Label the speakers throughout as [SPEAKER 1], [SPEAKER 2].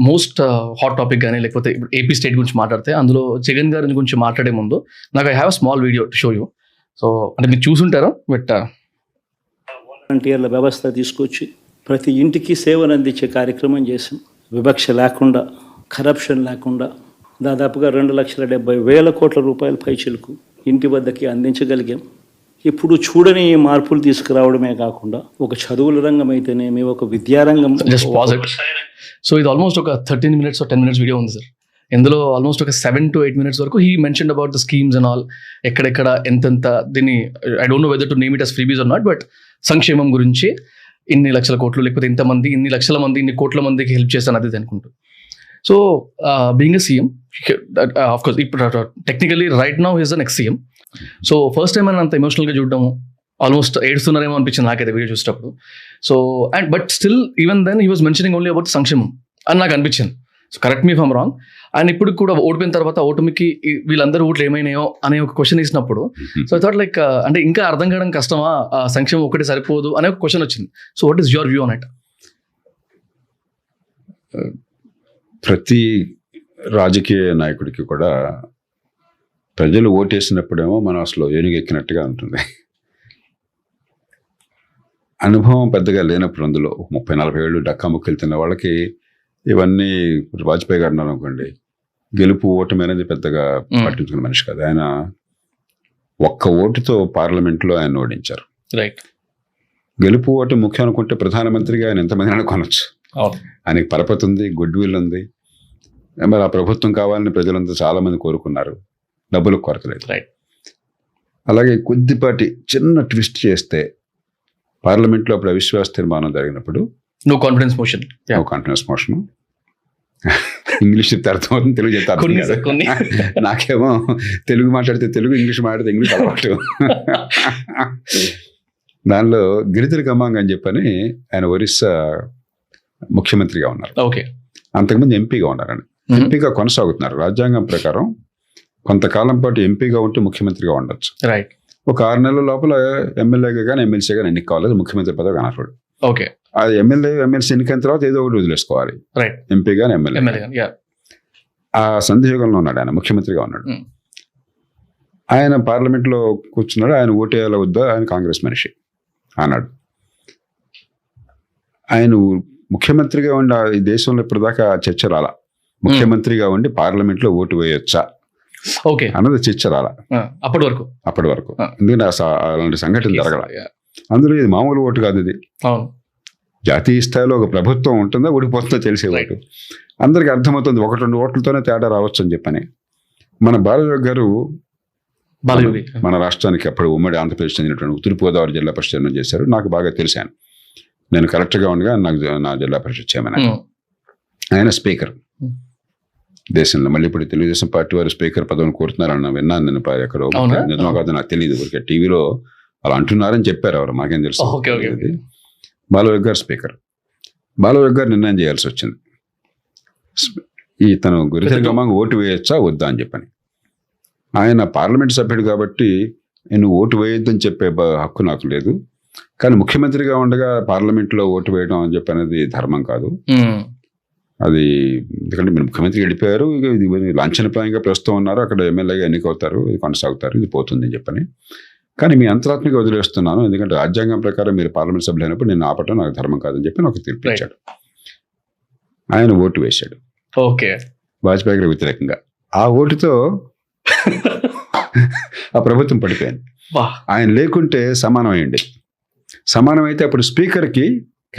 [SPEAKER 1] Most hot topic కానీ లేకపోతే ఇప్పుడు ఏపీ స్టేట్ గురించి మాట్లాడితే అందులో జగన్ గారి గురించి మాట్లాడే ముందు నాకు I have small video to show you. So అంటే మీరు చూసుంటారా, బట్
[SPEAKER 2] వాలంటీర్ల వ్యవస్థ తీసుకొచ్చి ప్రతి ఇంటికి సేవను అందించే కార్యక్రమం చేసాం. వివక్ష లేకుండా, కరప్షన్ లేకుండా దాదాపుగా 2,70,000 కోట్ల రూపాయల పైచిలకు ఇంటి వద్దకి అందించగలిగాం. ఇప్పుడు చూడని మార్పులు తీసుకురావడమే కాకుండా ఒక చదువుల రంగం అయితేనేమి, ఒక విద్యారంగం.
[SPEAKER 1] Just pause it. సో ఇది ఆల్మోస్ట్ ఒక 13 minutes or 10 minutes వీడియో ఉంది సార్. ఇందులో ఆల్మోస్ట్ ఒక 7 to 8 minutes వరకు he mentioned about the schemes and all, ఎక్కడెక్కడ ఎంతెంత దీన్ని I don't know whether to name it as freebies or not, but సంక్షేమం గురించి ఇన్ని లక్షల కోట్లు లేకపోతే ఇంతమంది ఇన్ని లక్షల మంది ఇన్ని కోట్ల మందికి హెల్ప్ చేస్తాను అది అనుకుంటూ. So being a CM, of course ఇప్పుడు technically right now is the next CM. So first time అని అంత ఎమోషనల్గా చూడడము, ఆల్మోస్ట్ ఏడుస్తున్నారేమో అనిపించింది నాకైతే వీడియో చూసేటప్పుడు. So and but still even then he was mentioning only about సంక్షేమం అని నాకు అనిపించింది. So correct me if I'm wrong. And ఇప్పుడు కూడా ఓడిపోయిన తర్వాత ఓటమికి వీళ్ళందరూ ఓట్లు ఏమైనాయో అనే ఒక క్వశ్చన్ వేసినప్పుడు, సో ఐ థాట్ లైక్ అంటే ఇంకా అర్థం కావడం కష్టమా, సంక్షేమం ఒకటి సరిపోదు అనే ఒక క్వశ్చన్ వచ్చింది. So what is your view on it?
[SPEAKER 3] ప్రతి రాజకీయ నాయకుడికి కూడా ప్రజలు ఓటేసినప్పుడేమో మనం అసలు ఏనుగెక్కినట్టుగా ఉంటుంది. అనుభవం పెద్దగా లేనప్పుడు అందులో 30-40 ఏళ్ళు డక్కాముక్కలు తిన్న వాళ్ళకి ఇవన్నీ, వాజ్పేయి గారు అనుకోండి, గెలుపు ఓటమి అనేది పెద్దగా పట్టించుకున్న మనిషి కాదు. ఆయన ఒక్క ఓటుతో పార్లమెంట్లో ఆయన ఓడించారు.
[SPEAKER 1] రైట్.
[SPEAKER 3] గెలుపు ఓటు ముఖ్యం అనుకుంటే ప్రధానమంత్రిగా ఆయన ఎంతమంది అనుకోనొచ్చు. ఆయనకి పరపతి ఉంది, గుడ్ విల్ ఉంది. మరి ఆ ప్రభుత్వం కావాలని ప్రజలంతా చాలా మంది కోరుకున్నారు, డబ్బులకు కొరత లేదు.
[SPEAKER 1] రైట్.
[SPEAKER 3] అలాగే కొద్దిపాటి చిన్న ట్విస్ట్ చేస్తే పార్లమెంట్లో అప్పుడు అవిశ్వాస తీర్మానం జరిగినప్పుడు
[SPEAKER 1] నో కాన్ఫిడెన్స్ మోషన్,
[SPEAKER 3] ఇంగ్లీష్ చెప్తే అర్థమవుతుంది, తెలుగు చెప్తే అర్థం కాదు. నాకేమో తెలుగు మాట్లాడితే తెలుగు, ఇంగ్లీష్ మాట్లాడితే ఇంగ్లీష్ అలవాటు. దానిలో గిరిధర్ గమాంగ్ అని చెప్పని ఆయన ఒరిస్సా ముఖ్యమంత్రిగా ఉన్నారు.
[SPEAKER 1] ఓకే.
[SPEAKER 3] అంతకుముందు ఎంపీగా ఉన్నారని, ఎంపీగా కొనసాగుతున్నారు. రాజ్యాంగం ప్రకారం కొంతకాలం పాటు ఎంపీగా ఉంటే ముఖ్యమంత్రిగా ఉండొచ్చు.
[SPEAKER 1] రైట్.
[SPEAKER 3] ఒక 6 నెలల లోపల ఎమ్మెల్యేగా కానీ ఎమ్మెల్సీగా కానీ ఎన్నిక కావాలి, ముఖ్యమంత్రి పదవి అనర్హుడు.
[SPEAKER 1] ఓకే.
[SPEAKER 3] అది ఎమ్మెల్సీ ఎన్నికైన తర్వాత ఏదో ఒకటి వదిలేసుకోవాలి.
[SPEAKER 1] రైట్.
[SPEAKER 3] ఎంపీ కానీ ఎమ్మెల్యే. ఆ సంధియుగంలో ఉన్నాడు ఆయన, ముఖ్యమంత్రిగా ఉన్నాడు. ఆయన పార్లమెంట్లో కూర్చున్నాడు. ఆయన ఓటేయాల వద్దా, ఆయన కాంగ్రెస్ మనిషి అన్నాడు. ఆయన ముఖ్యమంత్రిగా ఉండి ఈ దేశంలో ఇప్పటిదాకా చర్చ రాలా, ముఖ్యమంత్రిగా ఉండి పార్లమెంట్లో ఓటు వేయొచ్చా
[SPEAKER 1] ఓకే
[SPEAKER 3] అన్నది చర్చ రాలా
[SPEAKER 1] అప్పటి వరకు.
[SPEAKER 3] ఎందుకంటే అలాంటి సంఘటన జరగల. అందులో ఇది మామూలు ఓటు కాదు, ఇది జాతీయ స్థాయిలో ఒక ప్రభుత్వం ఉంటుందా ఓడిపోతుందో తెలిసే ఓటు. అందరికి అర్థమవుతుంది 1-2 ఓట్లతోనే తేడా రావచ్చు అని చెప్పని. మన బాలయోగి గారు మన రాష్ట్రానికి అప్పుడు ఉమ్మడి ఆంధ్రప్రదేశ్ చెందినటువంటి తూర్పుగోదావరి జిల్లా పరిషత్ చైర్మన్ చేశారు. నాకు బాగా తెలిసాను, నేను కలెక్టర్గా ఉండగా నాకు నా జిల్లా పరిషత్ చైర్మన్. ఆయన స్పీకర్ దేశంలో. మళ్ళీ ఇప్పుడు తెలుగుదేశం పార్టీ వారు స్పీకర్ పదవిని కోరుతున్నారన్న విన్నాను నేను ఎక్కడో, నిజమో కాదు నాకు తెలియదు. ఊరికే టీవీలో అలా అంటున్నారని చెప్పారు ఎవరు, మాకేం తెలుసు. బాలయోగి గారు స్పీకర్. బాలయోగి గారు నిర్ణయం చేయాల్సి వచ్చింది, తను గిరిధర్ గమాంగ్ ఓటు వేయచ్చా వద్దా అని చెప్పని. ఆయన పార్లమెంట్ సభ్యుడు కాబట్టి నువ్వు ఓటు వేయొద్దని చెప్పే హక్కు నాకు లేదు, కానీ ముఖ్యమంత్రిగా ఉండగా పార్లమెంట్లో ఓటు వేయడం అని చెప్పి అనేది ధర్మం కాదు. అది ఎందుకంటే మీరు ముఖ్యమంత్రి వెళ్ళిపోయారు, ఇది లాంఛనప్రాయంగా ప్రస్తుతం ఉన్నారు, అక్కడ ఎమ్మెల్యేగా ఎన్నికవుతారు, ఇది కొనసాగుతారు, ఇది పోతుంది అని చెప్పని. కానీ మీ అంతరాత్మగా వదిలేస్తున్నాను, ఎందుకంటే రాజ్యాంగం ప్రకారం మీరు పార్లమెంట్ సభ్యులు అయినప్పుడు నేను ఆపటం నాకు ధర్మం కాదని చెప్పి నాకు తీర్పు ఇచ్చాడు. ఆయన ఓటు వేశాడు
[SPEAKER 1] ఓకే
[SPEAKER 3] వాజ్పేయి గారికి వ్యతిరేకంగా. ఆ ఓటుతో ఆ ప్రభుత్వం పడిపోయింది. ఆయన లేకుంటే సమానం అయ్యండి. సమానం అయితే అప్పుడు స్పీకర్కి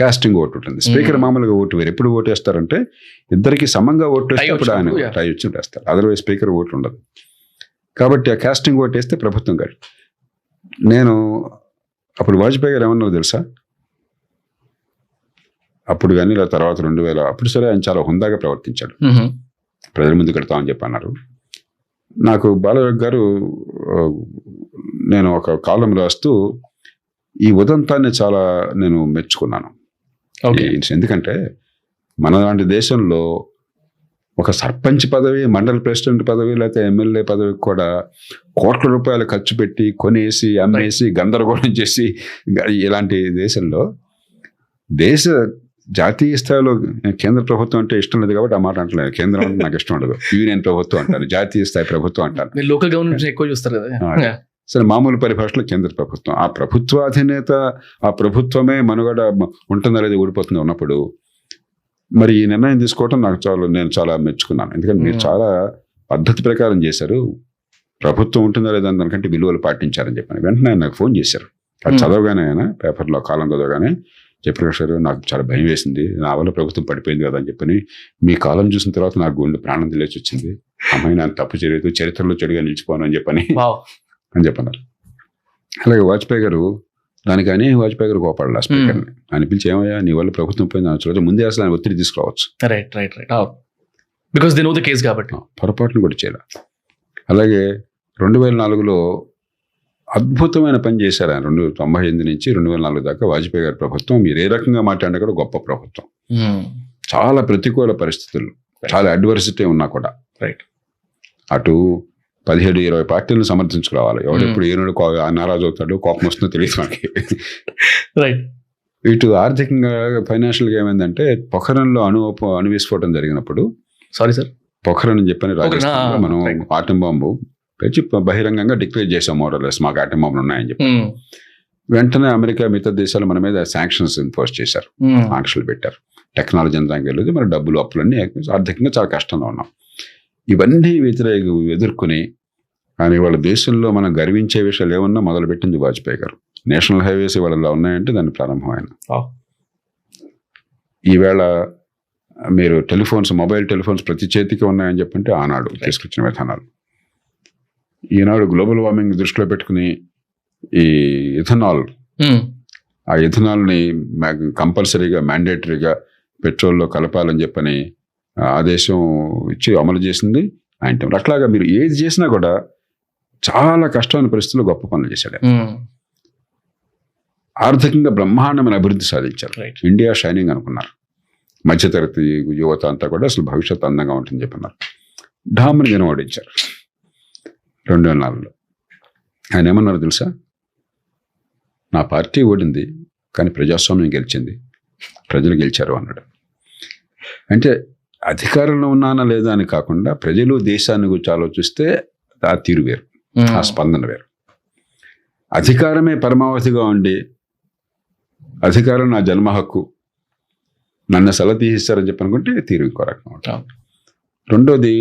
[SPEAKER 3] కాస్టింగ్ ఓటు ఉంటుంది. స్పీకర్ మామూలుగా ఓటు వేరు. ఎప్పుడు ఓటు వేస్తారంటే ఇద్దరికి సమంగా ఓటు వేస్తే అప్పుడు ఆయన టై వచ్చి వేస్తారు, అదర్వైజ్ స్పీకర్ ఓటు ఉండదు. కాబట్టి ఆ కాస్టింగ్ ఓటు వేస్తే ప్రభుత్వం కాదు. నేను అప్పుడు వాజ్పేయి గారు ఏమన్నారు తెలుసా, అప్పుడు కానీ తర్వాత 2000 అప్పుడు సరే ఆయన చాలా హుందాగా ప్రవర్తించాడు, ప్రజల ముందు కడతామని చెప్పి అన్నారు. నాకు బాలయోగి గారు, నేను ఒక కాలం రాస్తూ ఈ ఉదంతాన్ని చాలా నేను మెచ్చుకున్నాను. ఎందుకంటే మన లాంటి దేశంలో ఒక సర్పంచ్ పదవి, మండల ప్రెసిడెంట్ పదవి, లేకపోతే ఎమ్మెల్యే పదవికి కూడా కోట్ల రూపాయలు ఖర్చు పెట్టి కొనేసి అమ్మేసి గందరగోళం చేసి, ఇలాంటి దేశంలో దేశ జాతీయ స్థాయిలో కేంద్ర ప్రభుత్వం అంటే ఇష్టం లేదు కాబట్టి ఆ మాట అంటలేదు. కేంద్రం అంటే నాకు ఇష్టం ఉండదు. యూనియన్ ప్రభుత్వం అంటారు, జాతీయ స్థాయి ప్రభుత్వం అంటారు.
[SPEAKER 1] మీరు లోకల్ గవర్నమెంట్ ఎక్కువ చూస్తారు కదా. Yeah.
[SPEAKER 3] సరే, మామూలు పరిభాషలో కేంద్ర ప్రభుత్వం, ఆ ప్రభుత్వాధినేత, ఆ ప్రభుత్వమే మనుగడ ఉంటుందా లేదా ఊడిపోతుందో ఉన్నప్పుడు మరి ఈ నిర్ణయం తీసుకోవటం నేను చాలా మెచ్చుకున్నాను. ఎందుకంటే మీరు చాలా పద్ధతి ప్రకారం చేశారు. ప్రభుత్వం ఉంటుందా లేదా దానికంటే విలువలు పాటించారని చెప్పాను. వెంటనే ఆయన నాకు ఫోన్ చేశారు. అది చదవగానే ఆయన పేపర్లో కాలం చదవగానే జయప్రకాష్ గారు, నాకు చాలా భయం వేసింది, నా వల్ల ప్రభుత్వం పడిపోయింది కదా అని చెప్పని, మీ కాలం చూసిన తర్వాత నాకు గుండె ప్రాణం తెలిసి వచ్చింది, అమ్మాయి నాకు తప్పు చేయలేదు, చరిత్రలో చెడుగా నిలిచిపోను అని చెప్పని చెప్పన్నారు. అలాగే వాజ్పేయి గారు, దానికని వాజ్పేయి గారు కోపాడు స్పీకర్ని. ఆయన పిలిచి, ఏమయ్యా నీ వల్ల ప్రభుత్వం పోయింది అనొచ్చు, ముందే అసలు ఆయన ఒత్తిడి తీసుకురావచ్చు.
[SPEAKER 1] Because they know the case కాబట్టి
[SPEAKER 3] పొరపాటును కూడా చేయాలి. అలాగే 2004లో అద్భుతమైన పని చేశారు ఆయన. 1998 నుంచి 2004 దాకా వాజ్పేయి గారి ప్రభుత్వం, మీరు ఏ రకంగా మాట్లాడినా కూడా గొప్ప ప్రభుత్వం. చాలా ప్రతికూల పరిస్థితులు, చాలా అడ్వర్సిటీ ఉన్నా కూడా అటు 17-20 పార్టీలను సమర్థించుకురావాలి. ఎవడెప్పుడు ఏనాడు నారాజు అవుతాడు, కోపం వస్తుందో తెలియదు మనకి. ఇటు ఆర్థికంగా ఫైనాన్షియల్గా ఏమైందంటే, పొఖరణలో అణు విస్ఫోటం జరిగినప్పుడు, పొఖరణ్ అని చెప్పని రాజస్థాన్లో మనం ఆటం బాంబు పెంచి బహిరంగంగా డిక్లేర్ చేసాం, మోరల్లెస్ మాకు ఆటం బాంబులు ఉన్నాయని చెప్పి. వెంటనే అమెరికా, మిగతా దేశాలు మన మీద శాంక్షన్స్ ఇంపోజ్ చేశారు, ఆంక్షలు పెట్టారు. టెక్నాలజీ అంతా వెళ్ళదు, మరి డబ్బులు అప్పులన్నీ ఆర్థికంగా చాలా కష్టంగా ఉన్నాం. ఇవన్నీ ఎదుర్కొని కానీ వాళ్ళ దేశంలో మనం గర్వించే విషయాలు ఏమన్నా మొదలుపెట్టింది వాజ్పేయి గారు. నేషనల్ హైవేస్ ఇవాళ ఉన్నాయంటే దాని ప్రారంభమైన. ఈవేళ మీరు మొబైల్ టెలిఫోన్స్ ప్రతి చేతికి ఉన్నాయని చెప్పంటే ఆనాడు తీసుకొచ్చిన విధానాలు. ఈనాడు గ్లోబల్ వార్మింగ్ దృష్టిలో పెట్టుకుని ఈ ఇథనాల్, ఆ ఇథనాల్ని కంపల్సరీగా మ్యాండేటరీగా పెట్రోల్లో కలపాలని చెప్పని ఆదేశం ఇచ్చి అమలు చేసింది ఆయన. అట్లాగా మీరు ఏది చేసినా కూడా చాలా కష్టమైన పరిస్థితుల్లో గొప్ప పనులు చేశాడు. ఆర్థికంగా బ్రహ్మాండమైన అభివృద్ధి సాధించారు. ఇండియా షైనింగ్ అనుకున్నారు. మధ్యతరగతి యువత అంతా కూడా అసలు భవిష్యత్తు అందంగా ఉంటుందని చెప్పన్నారు. ఢామ్ని జనం ఓడించారు 2004లో. ఆయన ఏమన్నారు తెలుసా? నా పార్టీ ఓడింది కానీ ప్రజాస్వామ్యం గెలిచింది, ప్రజలు గెలిచారు అన్నాడు. అంటే అధికారంలో ఉన్నానా లేదా అని కాకుండా ప్రజలు దేశాన్ని గురించి ఆలోచిస్తే ఆ తీరు వేరు, ఆ స్పందన వేరు. అధికారమే పరమావధిగా ఉండి అధికారం నా జన్మ హక్కు, నన్ను సెల తీసిస్తారని చెప్పి అనుకుంటే తీరు ఇంకో రకం ఉంటుంది. రెండోది,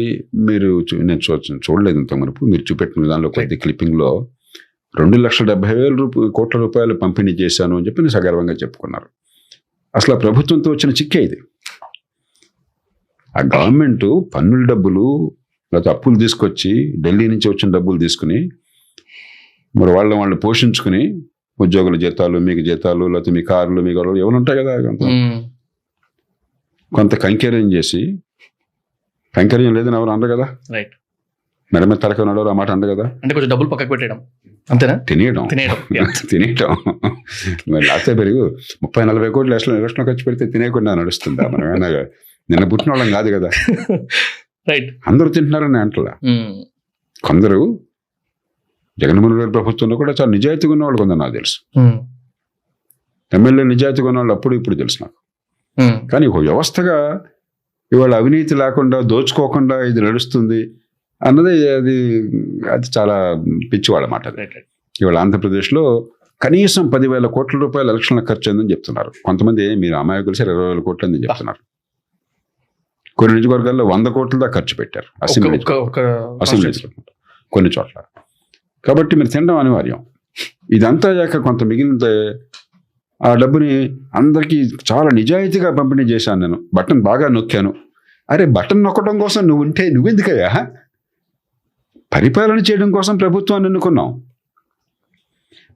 [SPEAKER 3] నేను చూడలేదు ఇంత మునుపు, మీరు చూపెట్టిన దానిలో కొద్ది క్లిప్పింగ్లో 2,70,000 కోట్ల రూపాయలు పంపిణీ చేశాను అని చెప్పి సగర్వంగా చెప్పుకున్నారు. అసలు ఆ ప్రభుత్వంతో వచ్చిన చిక్కే ఇది. ఆ గవర్నమెంట్ పన్నుల డబ్బులు లేకపోతే అప్పులు తీసుకొచ్చి ఢిల్లీ నుంచి వచ్చిన డబ్బులు తీసుకుని మరి వాళ్ళు పోషించుకుని, ఉద్యోగుల జీతాలు, మీకు జీతాలు, లేకపోతే మీ కార్లు, మీ గొడవలు ఎవరు ఉంటాయి కదా, కొంత కైంకర్యం చేసి, కైంకర్యం లేదని ఎవరు అనరు కదా, మెడ మీద తలక ఉన్నాడు ఆ మాట అంట కదా,
[SPEAKER 1] అంటే కొంచెం డబ్బులు పక్కకు పెట్టడం అంతేనా, తినేయడం.
[SPEAKER 3] మరి లేకపోతే పెరుగు 30-40 కోట్లు ఎలక్షన్ ఖర్చు పెడితే తినేయకుండా నడుస్తుందా? మనం ఏమైనా నిన్న పుట్టిన వాళ్ళం కాదు కదా. అందరూ తింటున్నారని అంటలా. కొందరు జగన్మోహన్ రెడ్డి ప్రభుత్వంలో కూడా చాలా నిజాయితీగా ఉన్నవాళ్ళు కొందరు నాకు తెలుసు. ఎమ్మెల్యే నిజాయితీగా ఉన్నవాళ్ళు అప్పుడు ఇప్పుడు తెలుసు నాకు. కానీ ఒక వ్యవస్థగా ఇవాళ అవినీతి లేకుండా, దోచుకోకుండా ఇది నడుస్తుంది అన్నది అది చాలా పిచ్చివాళ్ళ మాట. ఇవాళ ఆంధ్రప్రదేశ్లో కనీసం 10,000 కోట్ల రూపాయలు ఎలక్షన్ల ఖర్చు అయిందని చెప్తున్నారు. కొంతమంది మీరు అమాయకులు సార్ 20,000 కోట్లు అని చెప్తున్నారు. కొన్ని నియోజకవర్గాల్లో 100 కోట్ల దాకా ఖర్చు పెట్టారు అసెంబ్లీ కొన్ని చోట్ల. కాబట్టి మీరు తినడం అనివార్యం. ఇదంతా అయ్యాక కొంత మిగిలిన ఆ డబ్బుని అందరికీ చాలా నిజాయితీగా పంపిణీ చేశాను. నేను బటన్ బాగా నొక్కాను. అరే, బటన్ నొక్కడం కోసం నువ్వెందుకయ్యా? పరిపాలన చేయడం కోసం ప్రభుత్వాన్ని ఎన్నుకున్నాం.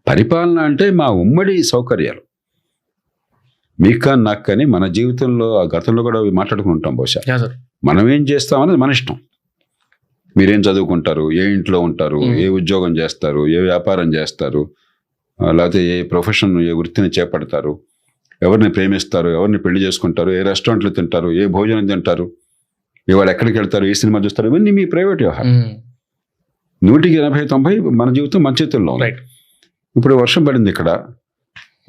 [SPEAKER 3] పరిపాలన అంటే మా ఉమ్మడి సౌకర్యాలు. మీకు నాకు కానీ మన జీవితంలో ఆ గతంలో కూడా మాట్లాడుకుంటాం. బహుశా మనం ఏం చేస్తామనేది మన ఇష్టం. మీరేం చదువుకుంటారు, ఏ ఇంట్లో ఉంటారు, ఏ ఉద్యోగం చేస్తారు, ఏ వ్యాపారం చేస్తారు, లేకపోతే ఏ ప్రొఫెషన్, ఏ వృత్తిని చేపడతారు, ఎవరిని ప్రేమిస్తారు, ఎవరిని పెళ్లి చేసుకుంటారు, ఏ రెస్టారెంట్లు తింటారు, ఏ భోజనం తింటారు, ఇవాళ ఎక్కడికి వెళ్తారు, ఏ సినిమా చూస్తారు, ఇవన్నీ మీ ప్రైవేట్ వ్యవహారం. 100-90 మన జీవితం మన చేతుల్లో ఉంది. ఇప్పుడు వర్షం పడింది ఇక్కడ,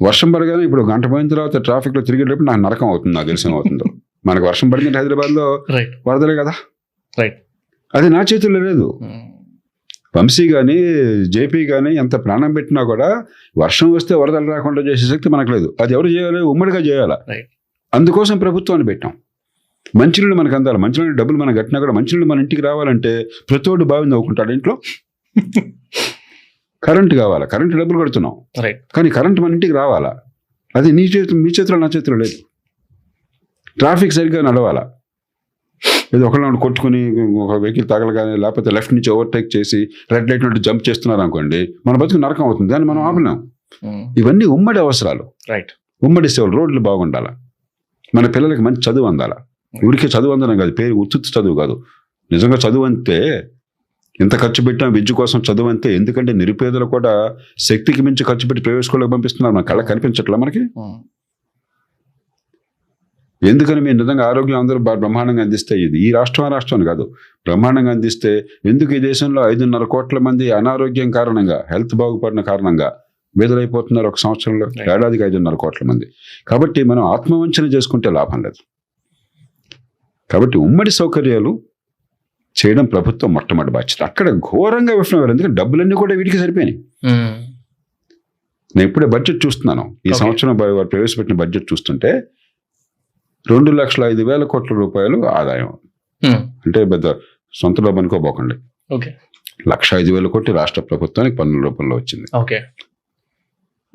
[SPEAKER 3] వర్షం పడగానే ఇప్పుడు గంట పోయిన తర్వాత ట్రాఫిక్లో తిరిగేటప్పుడు నాకు నరకం అవుతుంది, నాకు తెలిసిన అవుతుందో. మనకు వర్షం పడినట్టు హైదరాబాద్లో
[SPEAKER 1] రైట్
[SPEAKER 3] వరదలే కదా,
[SPEAKER 1] రైట్.
[SPEAKER 3] అది నా చేతుల్లో లేదు. వంశీ కానీ జేపీ కానీ ఎంత ప్రాణం పెట్టినా కూడా వర్షం వస్తే వరదలు రాకుండా చేసే శక్తి మనకు లేదు. అది ఎవరు చేయాలి? ఉమ్మడిగా చేయాలా.
[SPEAKER 1] రైట్.
[SPEAKER 3] అందుకోసం ప్రభుత్వాన్ని పెట్టాం. మంచినీళ్ళు మనకు అందాలి. మంచినీళ్ళు డబ్బులు మనకు కట్టినా కూడా మంచినీళ్ళు మన ఇంటికి రావాలంటే ప్రతోడు బావి నవ్వుకుంటాడు ఇంట్లో. కరెంట్ కావాలా, కరెంటు డబ్బులు కడుతున్నాం,
[SPEAKER 1] రైట్.
[SPEAKER 3] కానీ కరెంట్ మన ఇంటికి రావాలా, అది నీ చేతులు, మీ చేతిలో నా చేతిలో లేదు. ట్రాఫిక్ సరిగ్గా నడవాలా. ఏదో ఒకళ్ళని కొట్టుకుని ఒక వెహికల్ తగలగానే లేకపోతే లెఫ్ట్ నుంచి ఓవర్టేక్ చేసి రెడ్ లైట్ నుండి జంప్ చేస్తున్నారు అనుకోండి, మన బతుకు నరకం అవుతుంది. దాన్ని మనం ఆపలేం. ఇవన్నీ ఉమ్మడి అవసరాలు,
[SPEAKER 1] రైట్.
[SPEAKER 3] ఉమ్మడి సేవలు. రోడ్లు బాగుండాలా, మన పిల్లలకి మంచి చదువు అందాలా. ఊరికే చదువు అందడం కాదు, పేరు ఉత్తుత్తి చదువు కాదు. నిజంగా చదువు అంతే ఎంత ఖర్చు పెట్టాం విద్య కోసం, చదువు అంతే. ఎందుకంటే నిరుపేదలు కూడా శక్తికి మించి ఖర్చు పెట్టి ప్రైవేట్ స్కూళ్ళకి పంపిస్తున్నారు. మన కళ్ళ కనిపించట్లా మనకి. ఎందుకని మీరు నిజంగా ఆరోగ్యం అందరూ బ్రహ్మాండంగా అందిస్తే, ఇది ఈ రాష్ట్రం కాదు, బ్రహ్మాండంగా అందిస్తే ఎందుకు ఈ దేశంలో 5.5 కోట్ల మంది అనారోగ్యం కారణంగా, హెల్త్ బాగుపడిన కారణంగా వేదలైపోతున్నారు ఒక సంవత్సరంలో? ఏడాదికి 5.5 కోట్ల మంది. కాబట్టి మనం ఆత్మవంచన చేసుకుంటే లాభం లేదు. కాబట్టి ఉమ్మడి సౌకర్యాలు చేయడం ప్రభుత్వం మొట్టమొదటి బాధ్యత. అక్కడ ఘోరంగా విఫలమయ్యారు. ఎందుకంటే డబ్బులన్నీ కూడా వీటికి సరిపోయినాయి. నేను ఇప్పుడే బడ్జెట్ చూస్తున్నాను. ఈ సంవత్సరం వారు ప్రవేశపెట్టిన బడ్జెట్ చూస్తుంటే 2,05,000 కోట్ల రూపాయలు ఆదాయం. అంటే పెద్ద సొంత డబ్బు అనుకోబోకండి. 1,05,000 కోట్లు రాష్ట్ర ప్రభుత్వానికి పన్నుల రూపంలో వచ్చింది.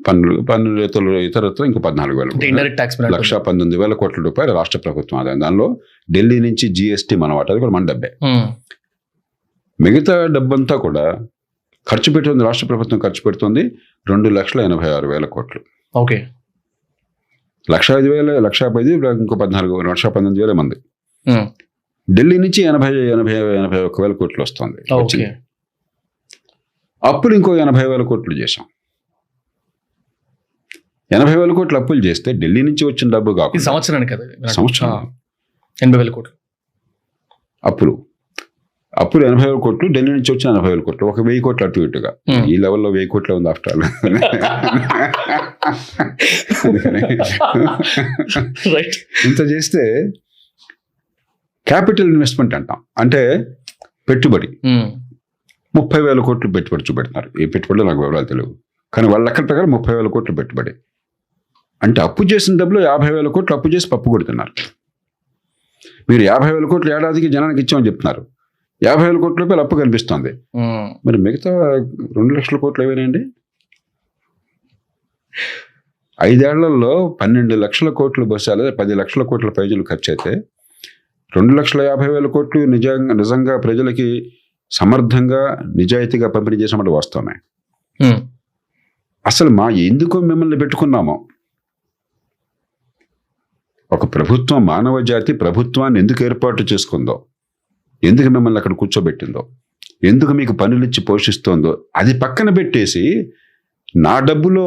[SPEAKER 3] పన్నులు ఇతరత్ర ఇంకో 14,000 1,19,000 కోట్ల రూపాయలు రాష్ట్ర ప్రభుత్వం ఆదాయం. దానిలో ఢిల్లీ నుంచి జిఎస్టీ మన వాటా, అది కూడా మన డబ్బే. మిగతా డబ్బంతా కూడా ఖర్చు పెడుతుంది రాష్ట్ర ప్రభుత్వం. ఖర్చు పెడుతుంది 2,86,000 కోట్లు. 1,05,000 1,10,000 ఇంకో 1,19,000 మంది. ఢిల్లీ నుంచి 81,000 కోట్లు వస్తుంది. అప్పులు ఇంకో 80,000 కోట్లు చేశాం. 80,000 కోట్లు అప్పులు చేస్తే ఢిల్లీ నుంచి వచ్చిన డబ్బు కాకుండా
[SPEAKER 1] సంవత్సరానికి కదా,
[SPEAKER 3] సంవత్సరం
[SPEAKER 1] 80,000 కోట్లు
[SPEAKER 3] అప్పులు 80,000 కోట్లు, ఢిల్లీ నుంచి వచ్చిన 80,000 కోట్లు, ఒక 1,000 కోట్లు అటు ఇటుగా. ఈ లెవెల్లో 1,000 కోట్లే ఉంది ఆఫ్టర్ ఆల్. ఇంత చేస్తే క్యాపిటల్ ఇన్వెస్ట్మెంట్ అంటాం. అంటే పెట్టుబడి 30,000 కోట్లు పెట్టుబడి చూపెడుతున్నారు. ఏ పెట్టుబడి నాకు వివరాలు తెలియదు, కానీ వాళ్ళ లెక్కల ప్రకారం 30,000 కోట్లు పెట్టుబడి. అంటే అప్పు చేసిన డబ్బులో 50,000 కోట్లు అప్పు చేసి పప్పు కొడుతున్నారు. మీరు 50,000 కోట్లు ఏడాదికి జనానికి ఇచ్చామని చెప్తున్నారు. 50,000 కోట్ల రూపాయలు అప్పు కనిపిస్తుంది. మరి మిగతా 2,00,000 కోట్లు ఏమైనాయండి? 5 ఏళ్లలో 12,00,000 కోట్లు బస్సాలి, 10,00,000 కోట్ల ప్రజలు ఖర్చు అయితే 2,50,000 కోట్లు నిజంగా ప్రజలకి సమర్థంగా నిజాయితీగా పంపిణీ చేసినప్పుడు వాస్తవమే. అసలు ఎందుకో మిమ్మల్ని పెట్టుకున్నామో, ఒక ప్రభుత్వం, మానవ జాతి ప్రభుత్వాన్ని ఎందుకు ఏర్పాటు చేసుకుందో, ఎందుకు మిమ్మల్ని అక్కడ కూర్చోబెట్టిందో, ఎందుకు మీకు పనులు ఇచ్చి పోషిస్తోందో అది పక్కన పెట్టేసి, నా డబ్బులో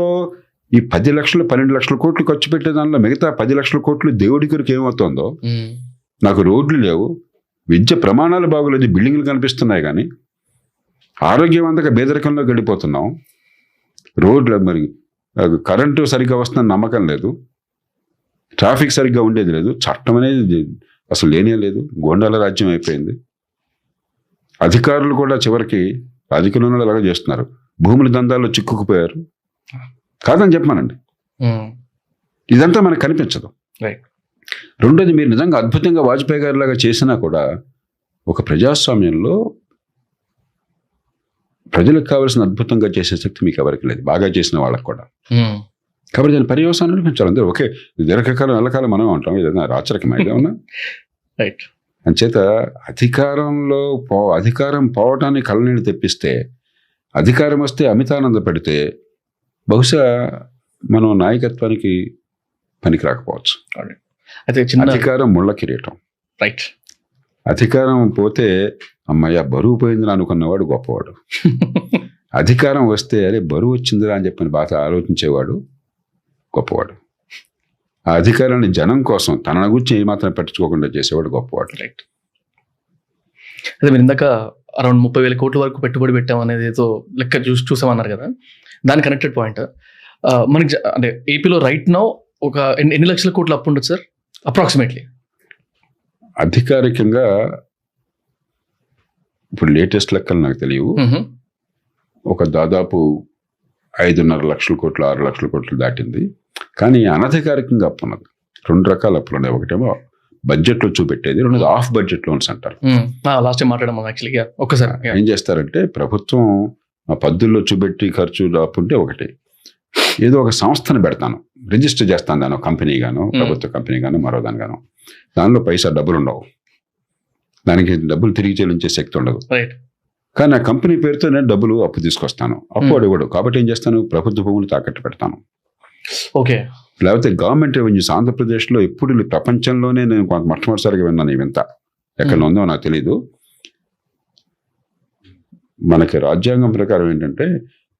[SPEAKER 3] ఈ 10 లక్షలు 12 లక్షల కోట్లు ఖర్చు పెట్టే దానిలో మిగతా 10 లక్షల కోట్లు దేవుడి కొరకు ఏమవుతుందో, నాకు రోడ్లు లేవు, విద్య ప్రమాణాలు బాగోలేదు, బిల్డింగ్లు కనిపిస్తున్నాయి కానీ ఆరోగ్యం అందక బేదరికంలో గడిపోతున్నాం. రోడ్లు మరి కరెంటు సరిగ్గా వస్తుందని నమ్మకం లేదు, ట్రాఫిక్ సరిగ్గా ఉండేది లేదు, చట్టం అనేది అసలు లేనే లేదు, గోండాల రాజ్యం అయిపోయింది. అధికారులు కూడా చివరికి రాజకీయంలో అలాగే చేస్తున్నారు, భూముల దందాల్లో చిక్కుకుపోయారు. కాదని చెప్పమానండి, ఇదంతా మనకు కనిపించదు. రెండోది, మీరు నిజంగా అద్భుతంగా వాజ్పేయి గారి లాగా చేసినా కూడా ఒక ప్రజాస్వామ్యంలో ప్రజలకు కావాల్సిన అద్భుతంగా చేసే శక్తి మీకు ఎవరికి లేదు, బాగా చేసిన వాళ్ళకు కూడా. కాబట్టి దాని పర్యవసానం అనిపించాలి. అందరూ ఓకే, దీర్ఘకాలం ఎల్లకాలం మనం ఉంటాం, ఏదైనా రాచరికమైనా ఉన్నా. అంచేత అధికారం పోవటానికి కళ్ళనీళ్ళు తెప్పిస్తే, అధికారం వస్తే అమితానంద పెడితే బహుశా మనం నాయకత్వానికి పనికి రాకపోవచ్చు. అధికారం ముళ్ళ కిరీటం. అధికారం పోతే అమ్మయ్య బరువు పోయిందని అనుకున్నవాడు గొప్పవాడు. అధికారం వస్తే అరే బరువు వచ్చిందిరా అని చెప్పని బాగా ఆలోచించేవాడు గొప్పవాడు. ఆ అధికారాన్ని జనం కోసం తన గురించి ఏమాత్రం పట్టించుకోకుండా చేసేవాడు గొప్పవాడు.
[SPEAKER 1] అదే మీరు ఇందాక అరౌండ్ 30,000 కోట్ల వరకు పెట్టుబడి పెట్టాం అనేది ఏదో లెక్క చూసామన్నారు కదా, దాని కనెక్టెడ్ పాయింట్. మనకి అంటే ఏపీలో రైట్ నౌ ఒక ఎన్ని లక్షల కోట్ల అప్పు ఉండదు సార్ అప్రాక్సిమేట్లీ?
[SPEAKER 3] అధికారికంగా ఇప్పుడు లేటెస్ట్ లెక్కలు నాకు తెలియవు, ఒక దాదాపు 5.5 లక్షల కోట్లు 6 లక్షల కోట్లు దాటింది. కానీ అనధికారికంగా అప్పు ఉన్నది. 2 రకాల అప్పులు ఉన్నాయి. ఒకటేమో బడ్జెట్లో చూపెట్టేది, రెండోది ఆఫ్ బడ్జెట్ లోన్స్ అంటారు.
[SPEAKER 1] లాస్ట్ టైం మాట్లాడడం యాక్చువల్లీ ఒక్కసారి
[SPEAKER 3] ఏం చేస్తారంటే ప్రభుత్వం ఆ పద్దుల్లో చూపెట్టి ఖర్చు అప్పు ఉంటే ఒకటి, ఏదో ఒక సంస్థను పెడతాను, రిజిస్టర్ చేస్తాను, దాని కంపెనీ గాను, ప్రభుత్వ కంపెనీ గాను, మరో దాని గాను, దానిలో పైసా డబ్బులు ఉండవు, దానికి డబ్బులు తిరిగి చెల్లించే శక్తి ఉండదు. కానీ ఆ కంపెనీ పేరుతో నేను డబ్బులు అప్పు తీసుకొస్తాను, అప్పు అడిగాడు. కాబట్టి ఏం చేస్తాను, ప్రభుత్వ భూములు తాకట్టు పెడతాను.
[SPEAKER 1] ఓకే.
[SPEAKER 3] లేకపోతే గవర్నమెంట్ రెవెన్యూస్ ఆంధ్రప్రదేశ్లో ఎప్పుడు ప్రపంచంలోనే నేను కొంత మొట్టమొదటిసారిగా విన్నాను ఈ వింత, ఎక్కడ ఉందో నాకు తెలీదు. మనకి రాజ్యాంగం ప్రకారం ఏంటంటే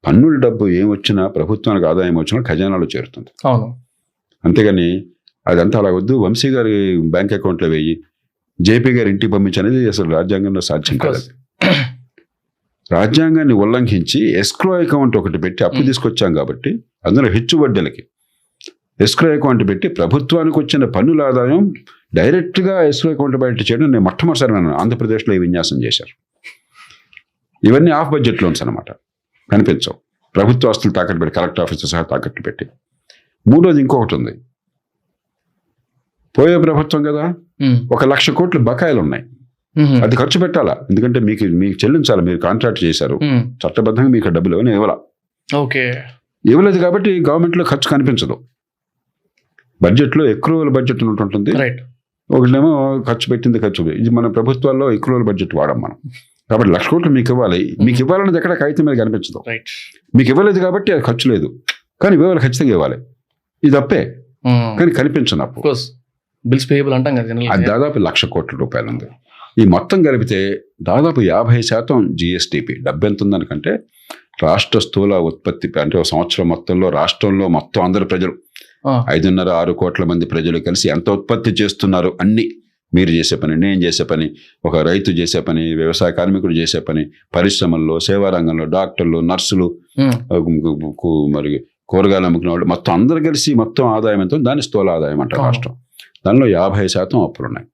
[SPEAKER 3] పన్నుల డబ్బు ఏమొచ్చినా, ప్రభుత్వానికి ఆదాయం వచ్చినా ఖజానాలో చేరుతుంది.
[SPEAKER 1] అవును.
[SPEAKER 3] అంతేగాని అదంతా అలా వద్దు, వంశీ గారి బ్యాంక్ అకౌంట్లో వేయి, జేపీ గారి ఇంటికి పంపించనేది అసలు రాజ్యాంగంలో సాధ్యం కాదు. రాజ్యాంగాన్ని ఉల్లంఘించి ఎస్క్రో అకౌంట్ ఒకటి పెట్టి అప్పు తీసుకొచ్చాం కాబట్టి అందులో హెచ్చువడ్డలకి ఎస్క్రో అకౌంట్ పెట్టి ప్రభుత్వానికి వచ్చిన పన్నుల ఆదాయం డైరెక్ట్గా ఎస్క్రో అకౌంట్ బయట చేయడం నేను మొట్టమొదటిసారి ఆంధ్రప్రదేశ్లో ఈ విన్యాసం చేశారు. ఇవన్నీ ఆఫ్ బడ్జెట్ లోన్స్ అనమాట, కనిపించవు. ప్రభుత్వ ఆస్తులు తాకట్టు పెట్టి, కలెక్టర్ ఆఫీసు సహా తాకట్టు పెట్టి. మూడోది ఇంకొకటి ఉంది, పోయే ప్రభుత్వం కదా, 1 లక్ష కోట్లు బకాయిలు ఉన్నాయి, అది ఖర్చు పెట్టాలా, ఎందుకంటే మీకు చెల్లించాలి, మీరు కాంట్రాక్ట్ చేశారు, చట్టబద్ధంగా మీకు డబ్బులు ఏమైనా ఇవ్వాలా.
[SPEAKER 1] ఓకే.
[SPEAKER 3] ఇవ్వలేదు కాబట్టి గవర్నమెంట్లో ఖర్చు కనిపించదు. బడ్జెట్లో ఎక్రూవల్ బడ్జెట్ ఉంటుంది, ఒకటేమో ఖర్చు పెట్టింది ఖర్చు. ఇది మన ప్రభుత్వాల్లో ఎక్రూవల్ బడ్జెట్ వాడం మనం. కాబట్టి 1 లక్ష కోట్లు మీకు ఇవ్వాలి, మీకు ఇవ్వాలనేది ఎక్కడ కాగితం మీద కనిపించదు. మీకు ఇవ్వలేదు కాబట్టి అది ఖర్చు లేదు, కానీ ఇవ్వాలి, ఖచ్చితంగా ఇవ్వాలి. ఇది అప్పే, కానీ కనిపించను అప్పు.
[SPEAKER 1] బిల్స్ పేయబుల్ అంటాం కదా,
[SPEAKER 3] అది దాదాపు 1 లక్ష కోట్ల రూపాయలు ఉంది. ఈ మొత్తం కలిపితే దాదాపు 50% జిఎస్టిపి. డబ్బు ఎంత ఉందనుకంటే రాష్ట్ర స్థూల ఉత్పత్తి, అంటే ఒక సంవత్సరం మొత్తంలో రాష్ట్రంలో మొత్తం అందరు ప్రజలు 5.5-6 కోట్ల మంది ప్రజలు కలిసి ఎంత ఉత్పత్తి చేస్తున్నారు, అన్ని మీరు చేసే పని, నేను చేసే పని, ఒక రైతు చేసే పని, వ్యవసాయ కార్మికుడు చేసే పని, పరిశ్రమల్లో, సేవా రంగంలో, డాక్టర్లు, నర్సులు, మరి కూరగాయలు అమ్ముకునే వాళ్ళు, మొత్తం అందరు కలిసి మొత్తం ఆదాయం ఎంత, దాన్ని స్థూల ఆదాయం అంటారు రాష్ట్రం. దానిలో 50% అప్పులు ఉన్నాయి.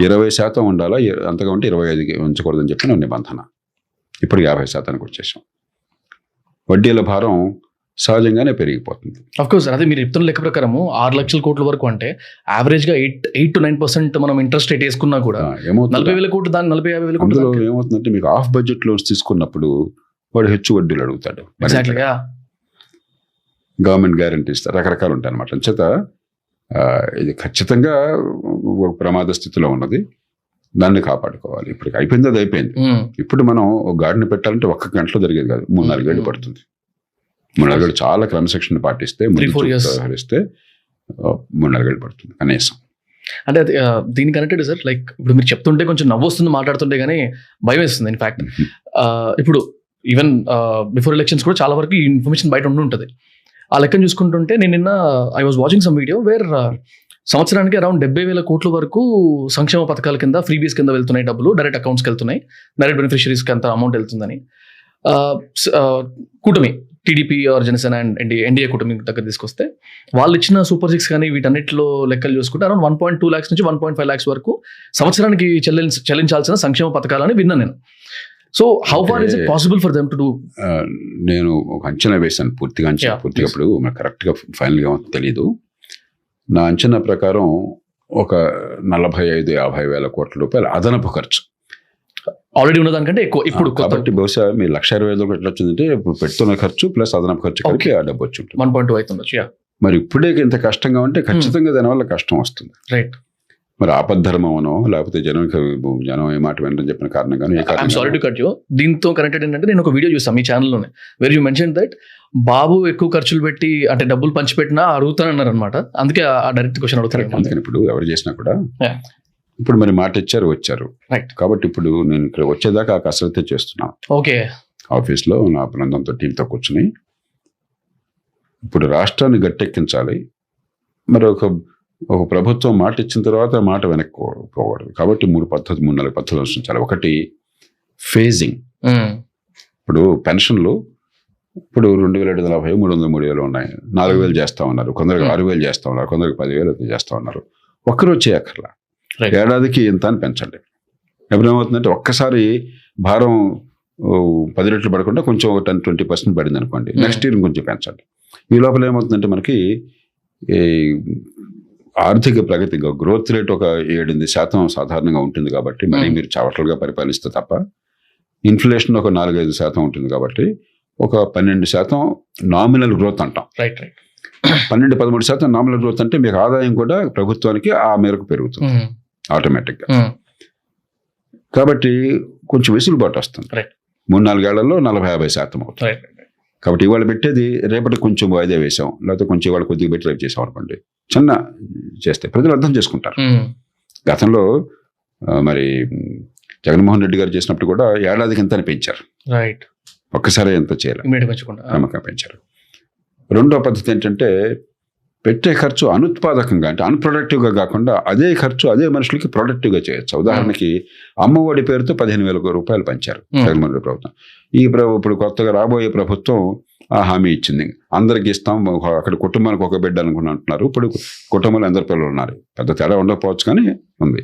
[SPEAKER 3] 20% ఉండాలా, అంతగా ఉంటే 25 ఉంచకూడదని చెప్పిన నిబంధన. ఇప్పుడు 50%కి వచ్చేసాం. వడ్డీల భారం సహజంగానే పెరిగిపోతుంది.
[SPEAKER 1] అఫ్కోర్స్ అదే మీరు చెప్తున్న లెక్క ప్రకారము 6 లక్షల కోట్ల వరకు అంటే యావరేజ్గా 8 to 9% మనం ఇంట్రెస్ట్ రేట్ వేసుకున్నా కూడా 40,000 కోట్లు, దాని 40-50,000 కోట్లు.
[SPEAKER 3] అందులో ఏమవుతుందంటే మీకు ఆఫ్ బడ్జెట్ లోన్స్ తీసుకున్నప్పుడు వాడు హెచ్చు వడ్డీలు అడుగుతాడు. గవర్నమెంట్ గ్యారంటీ ఇస్తారు, రకరకాలు ఉంటాయి అనమాట. అంచేత ఇది ఖచ్చితంగా ఒక ప్రమాద స్థితిలో ఉన్నది, దాన్ని కాపాడుకోవాలి. ఇప్పుడు అయిపోయింది, అది అయిపోయింది. ఇప్పుడు మనం ఒక గాడిని పెట్టాలంటే 1 గంటలో జరిగేది కాదు, 3-4 ఏళ్ళు పడుతుంది. 3-4 ఏళ్ళు చాలా క్రమశిక్షణ పాటిస్తే, వ్యవహరిస్తే 3-4 ఏళ్ళు పడుతుంది కనీసం.
[SPEAKER 1] అంటే దీని కనెక్టెడ్ సార్, లైక్ ఇప్పుడు మీరు చెప్తుంటే కొంచెం నవ్వు వస్తుంది మాట్లాడుతుంటే, కానీ భయం వేస్తుంది. ఇన్ఫాక్ట్ ఇప్పుడు ఈవెన్ బిఫోర్ ఎలక్షన్స్ కూడా చాలా వరకు ఈ ఇన్ఫర్మేషన్ బయట ఉంటుంది. ఆ లెక్కను చూసుకుంటుంటే నేను నిన్న I was watching some video where సంవత్సరానికి అరౌండ్ 70,000 కోట్ల వరకు సంక్షేమ పథకాల కింద, ఫ్రీబీస్ కింద వెళ్తున్నాయి డబ్బులు, డైరెక్ట్ అకౌంట్స్కి వెళ్తున్నాయి, డైరెక్ట్ బెనిఫిషరీస్కి అంత అమౌంట్ వెళ్తుందని కూటమి, TDP or Janasena and NDA కూటమి దగ్గర తీసుకొస్తే వాళ్ళు ఇచ్చిన సూపర్ 6 కానీ వీటన్నిటిలో లెక్కలు చూసుకుంటే అరౌండ్ 1.2 lakhs నుంచి 1.5 lakhs వరకు సంవత్సరానికి చెల్లించాల్సిన సంక్షేమ పథకాలని విన్నాను నేను. So how far is it possible for them to do?
[SPEAKER 3] నేను ఒక అంచనా వేశాను, పూర్తిగా ఇప్పుడు మనకు కరెక్ట్గా ఫైనల్గా తెలియదు. నా అంచనా ప్రకారం ఒక 45-50 వేల కోట్ల రూపాయలు అదనపు ఖర్చు
[SPEAKER 1] ఆల్రెడీ ఉన్నదానికంటే ఎక్కువ ఇప్పుడు.
[SPEAKER 3] కాబట్టి బహుశా మీరు 1,25,000 ఎట్లా వచ్చిందంటే ఇప్పుడు పెడుతున్న ఖర్చు ప్లస్ అదనపు ఖర్చు కలిపి ఆ డబ్బు వచ్చి ఉంటుంది.
[SPEAKER 1] 1.2 అవుతుంది.
[SPEAKER 3] మరి ఇప్పుడే ఇంత కష్టంగా ఉంటే ఖచ్చితంగా దానివల్ల కష్టం వస్తుంది.
[SPEAKER 1] రైట్.
[SPEAKER 3] మరి ఆపద్ధర్మమనో లేకపోతే జనం ఏ మాట వినడం చెప్పిన కారణంగానూ
[SPEAKER 1] సారీ టు కట్ యూ. దీంతో కనెక్టెడ్ ఏంటంటే నేను ఒక వీడియో చూస్తాను మీ ఛానల్లోనే, వెర్ యూ మెన్షన్ దట్ బాబు ఎక్కువ ఖర్చులు పెట్టి అంటే డబ్బులు పంచిపెట్టినా అడుగుతానన్నారు అనమాట. అందుకే ఆ డైరెక్ట్ క్వశ్చన్ అడుగుతారు.
[SPEAKER 3] అందుకని ఇప్పుడు ఎవరు చేసినా కూడా ఇప్పుడు మరి మాట ఇచ్చారు, వచ్చారు.
[SPEAKER 1] రైట్.
[SPEAKER 3] కాబట్టి ఇప్పుడు నేను ఇక్కడ వచ్చేదాకా ఆ కసరత్తే చేస్తున్నాను.
[SPEAKER 1] ఓకే.
[SPEAKER 3] ఆఫీస్లో నా బృందంతో, టీంతో కూర్చుని ఇప్పుడు రాష్ట్రాన్ని గట్టెక్కించాలి. మరి ఒక ప్రభుత్వం మాట ఇచ్చిన తర్వాత మాట వెనక్కిపోకూడదు. కాబట్టి 3-4 పద్ధతులు అనుసరించాలి. ఒకటి ఫేజింగ్. ఇప్పుడు పెన్షన్లు ఇప్పుడు 2,740 300 3,000 ఉన్నాయి. 4,000 చేస్తా ఉన్నారు, కొందరికి 6,000 చేస్తా ఉన్నారు, కొందరికి 10,000 చేస్తా ఉన్నారు. ఒక్కరోజు చేయక్కర్లా, ఏడాదికి ఇంత అని పెంచండి. ఎప్పుడు ఏమవుతుందంటే ఒక్కసారి భారం 10 రెట్లు పడకుండా కొంచెం 10-20% పడింది అనుకోండి, నెక్స్ట్ ఇయర్ కొంచెం పెంచండి. ఈ లోపల ఏమవుతుందంటే మనకి ఈ ఆర్థిక ప్రగతి గ్రోత్ రేట్ ఒక 7-8% సాధారణంగా ఉంటుంది కాబట్టి, మరి మీరు చవటలుగా పరిపాలిస్తే తప్ప ఇన్ఫ్లేషన్ ఒక 4-5% ఉంటుంది కాబట్టి ఒక 12% నామినల్ గ్రోత్ అంటాం. 12-13% నామినల్ గ్రోత్ అంటే మీకు ఆదాయం కూడా ప్రభుత్వానికి ఆ మేరకు పెరుగుతుంది ఆటోమేటిక్గా. కాబట్టి కొంచెం వెసులుబాటు వస్తుంది. 3-4 ఏళ్లలో 40-50% అవుతుంది. కాబట్టి ఇవాళ పెట్టేది రేపటి కొంచెం వాయిదా వేసాం, లేకపోతే కొంచెం ఇవాళ కొద్దిగా పెట్టి రేపు చేసాం అనుకోండి, చిన్న చేస్తే ప్రజలు అర్థం చేసుకుంటారు. గతంలో మరి జగన్మోహన్ రెడ్డి గారు చేసినప్పుడు కూడా ఏడాదికి ఎంత పెంచారు, ఒక్కసారి ఎంత చేయాలి నమ్మకం పెంచారు. రెండో పద్ధతి ఏంటంటే పెట్టే ఖర్చు అనుత్పాదకంగా, అంటే అన్ప్రొడక్టివ్గా కాకుండా అదే ఖర్చు అదే మనుషులకి ప్రొడక్టివ్గా చేయొచ్చు. ఉదాహరణకి అమ్మఒడి పేరుతో 15,000 రూపాయలు పంచారు జగన్మోహన్ రెడ్డి ప్రభుత్వం. ఇప్పుడు కొత్తగా రాబోయే ప్రభుత్వం ఆ హామీ ఇచ్చింది, అందరికి ఇస్తాం, అక్కడ కుటుంబానికి ఒక బిడ్డ అనుకుని అంటున్నారు. ఇప్పుడు కుటుంబంలో అందరు పిల్లలు ఉన్నారు, పెద్ద తేడా ఉండకపోవచ్చు కానీ ఉంది.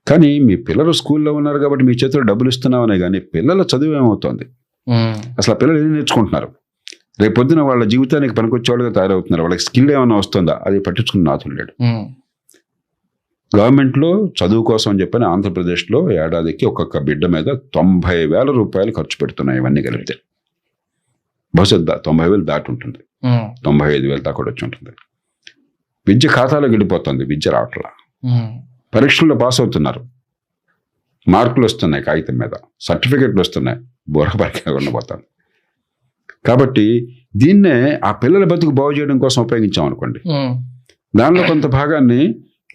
[SPEAKER 3] కానీ మీ పిల్లలు స్కూల్లో ఉన్నారు కాబట్టి మీ చేతిలో డబ్బులు ఇస్తున్నామనే కానీ పిల్లల చదువు ఏమవుతుంది, అసలు ఆ పిల్లలు ఏం నేర్చుకుంటున్నారు, రేపు పొద్దున వాళ్ళ జీవితానికి పనికొచ్చేవాళ్ళుగా తయారవుతున్నారు, వాళ్ళకి స్కిల్ ఏమైనా వస్తుందా, అది పట్టించుకున్న నాతులు లేడు. గవర్నమెంట్లో చదువు కోసం అని చెప్పని ఆంధ్రప్రదేశ్లో ఏడాదికి ఒక్కొక్క బిడ్డ మీద 90,000 రూపాయలు ఖర్చు పెడుతున్నాయి. ఇవన్నీ కలిపితే బహుశా 90,000 దాటి ఉంటుంది, 95,000 దాకా కూడా వచ్చి ఉంటుంది. విద్య ఖాతాలో గడిపోతుంది, విద్య రావట్లా. పరీక్షల్లో పాస్ అవుతున్నారు, మార్కులు వస్తున్నాయి కాగితం మీద, సర్టిఫికెట్లు వస్తున్నాయి, బోరపరిక ఉండబోతాను. కాబట్టి దీన్నే ఆ పిల్లల బతుకు బాగు చేయడం కోసం ఉపయోగించాం అనుకోండి, దానిలో కొంత భాగాన్ని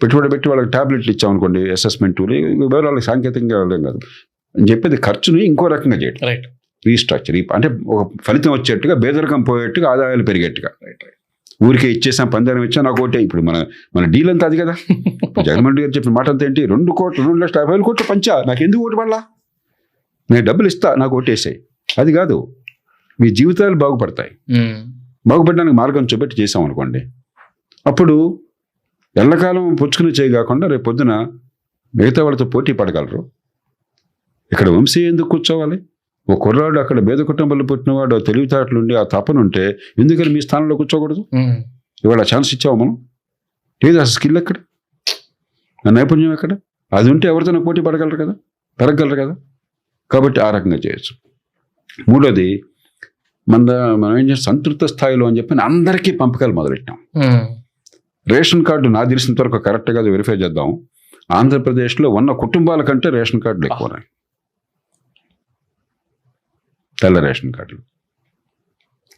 [SPEAKER 3] పెట్టుబడి పెట్టి వాళ్ళకి టాబ్లెట్లు ఇచ్చామనుకోండి, అసెస్మెంట్ వాళ్ళకి సాంకేతికంగా వెళ్ళడం కాదు అని చెప్పేది, ఖర్చుని ఇంకో రకంగా చేయడం, రీస్ట్రక్చర్. అంటే ఒక ఫలితం వచ్చేట్టుగా, బేదరికం పోయేట్టుగా, ఆదాయాలు పెరిగేట్టుగా. ఊరికే ఇచ్చేసాం, పంజారం ఇచ్చా, నాకు ఓటే. ఇప్పుడు మన డీల్ అంతా అది కదా. జగన్మోహన్ రెడ్డి గారు చెప్పిన మాట అంతా ఏంటి, 2,50,000 కోట్లు పంచా, నాకు ఎందుకు ఓటు పడలా, నేను డబ్బులు ఇస్తా, నాకు ఓటేసాయి. అది కాదు, మీ జీవితాలు బాగుపడతాయి. బాగుపడడానికి మార్గం చూపెట్టి చేసాం అనుకోండి, అప్పుడు ఎల్లకాలం పుచ్చుకుని చేయకాకుండా రేపు పొద్దున మిగతా వాళ్ళతో పోటీ పడగలరు. ఇక్కడ వంశీ ఎందుకు కూర్చోవాలి, ఓ కుర్రాడు అక్కడ పేద కుటుంబంలో పుట్టినవాడు తెలివితేటలుండి ఆ తపనుంటే ఎందుకని మీ స్థానంలో కూర్చోకూడదు? ఇవాళ ఛాన్స్ ఇచ్చావు మనం, లేదు అసలు స్కిల్ ఎక్కడ, నైపుణ్యం ఎక్కడ, అది ఉంటే ఎవరితోనే పోటీ పడగలరు కదా, పెరగలరు కదా. కాబట్టి ఆ రకంగా చేయొచ్చు. మూడోది, మనం ఏం చేస్తాం, సంతృప్త స్థాయిలో అని చెప్పి అందరికీ పంపకాలు మొదలెట్టాం. రేషన్ కార్డు నాకు తెలిసినంత వరకు కరెక్ట్గా వెరిఫై చేద్దాం, ఆంధ్రప్రదేశ్లో ఉన్న కుటుంబాల కంటే రేషన్ కార్డులు ఎక్కువ ఉన్నాయి, తెల్ల రేషన్ కార్డులు.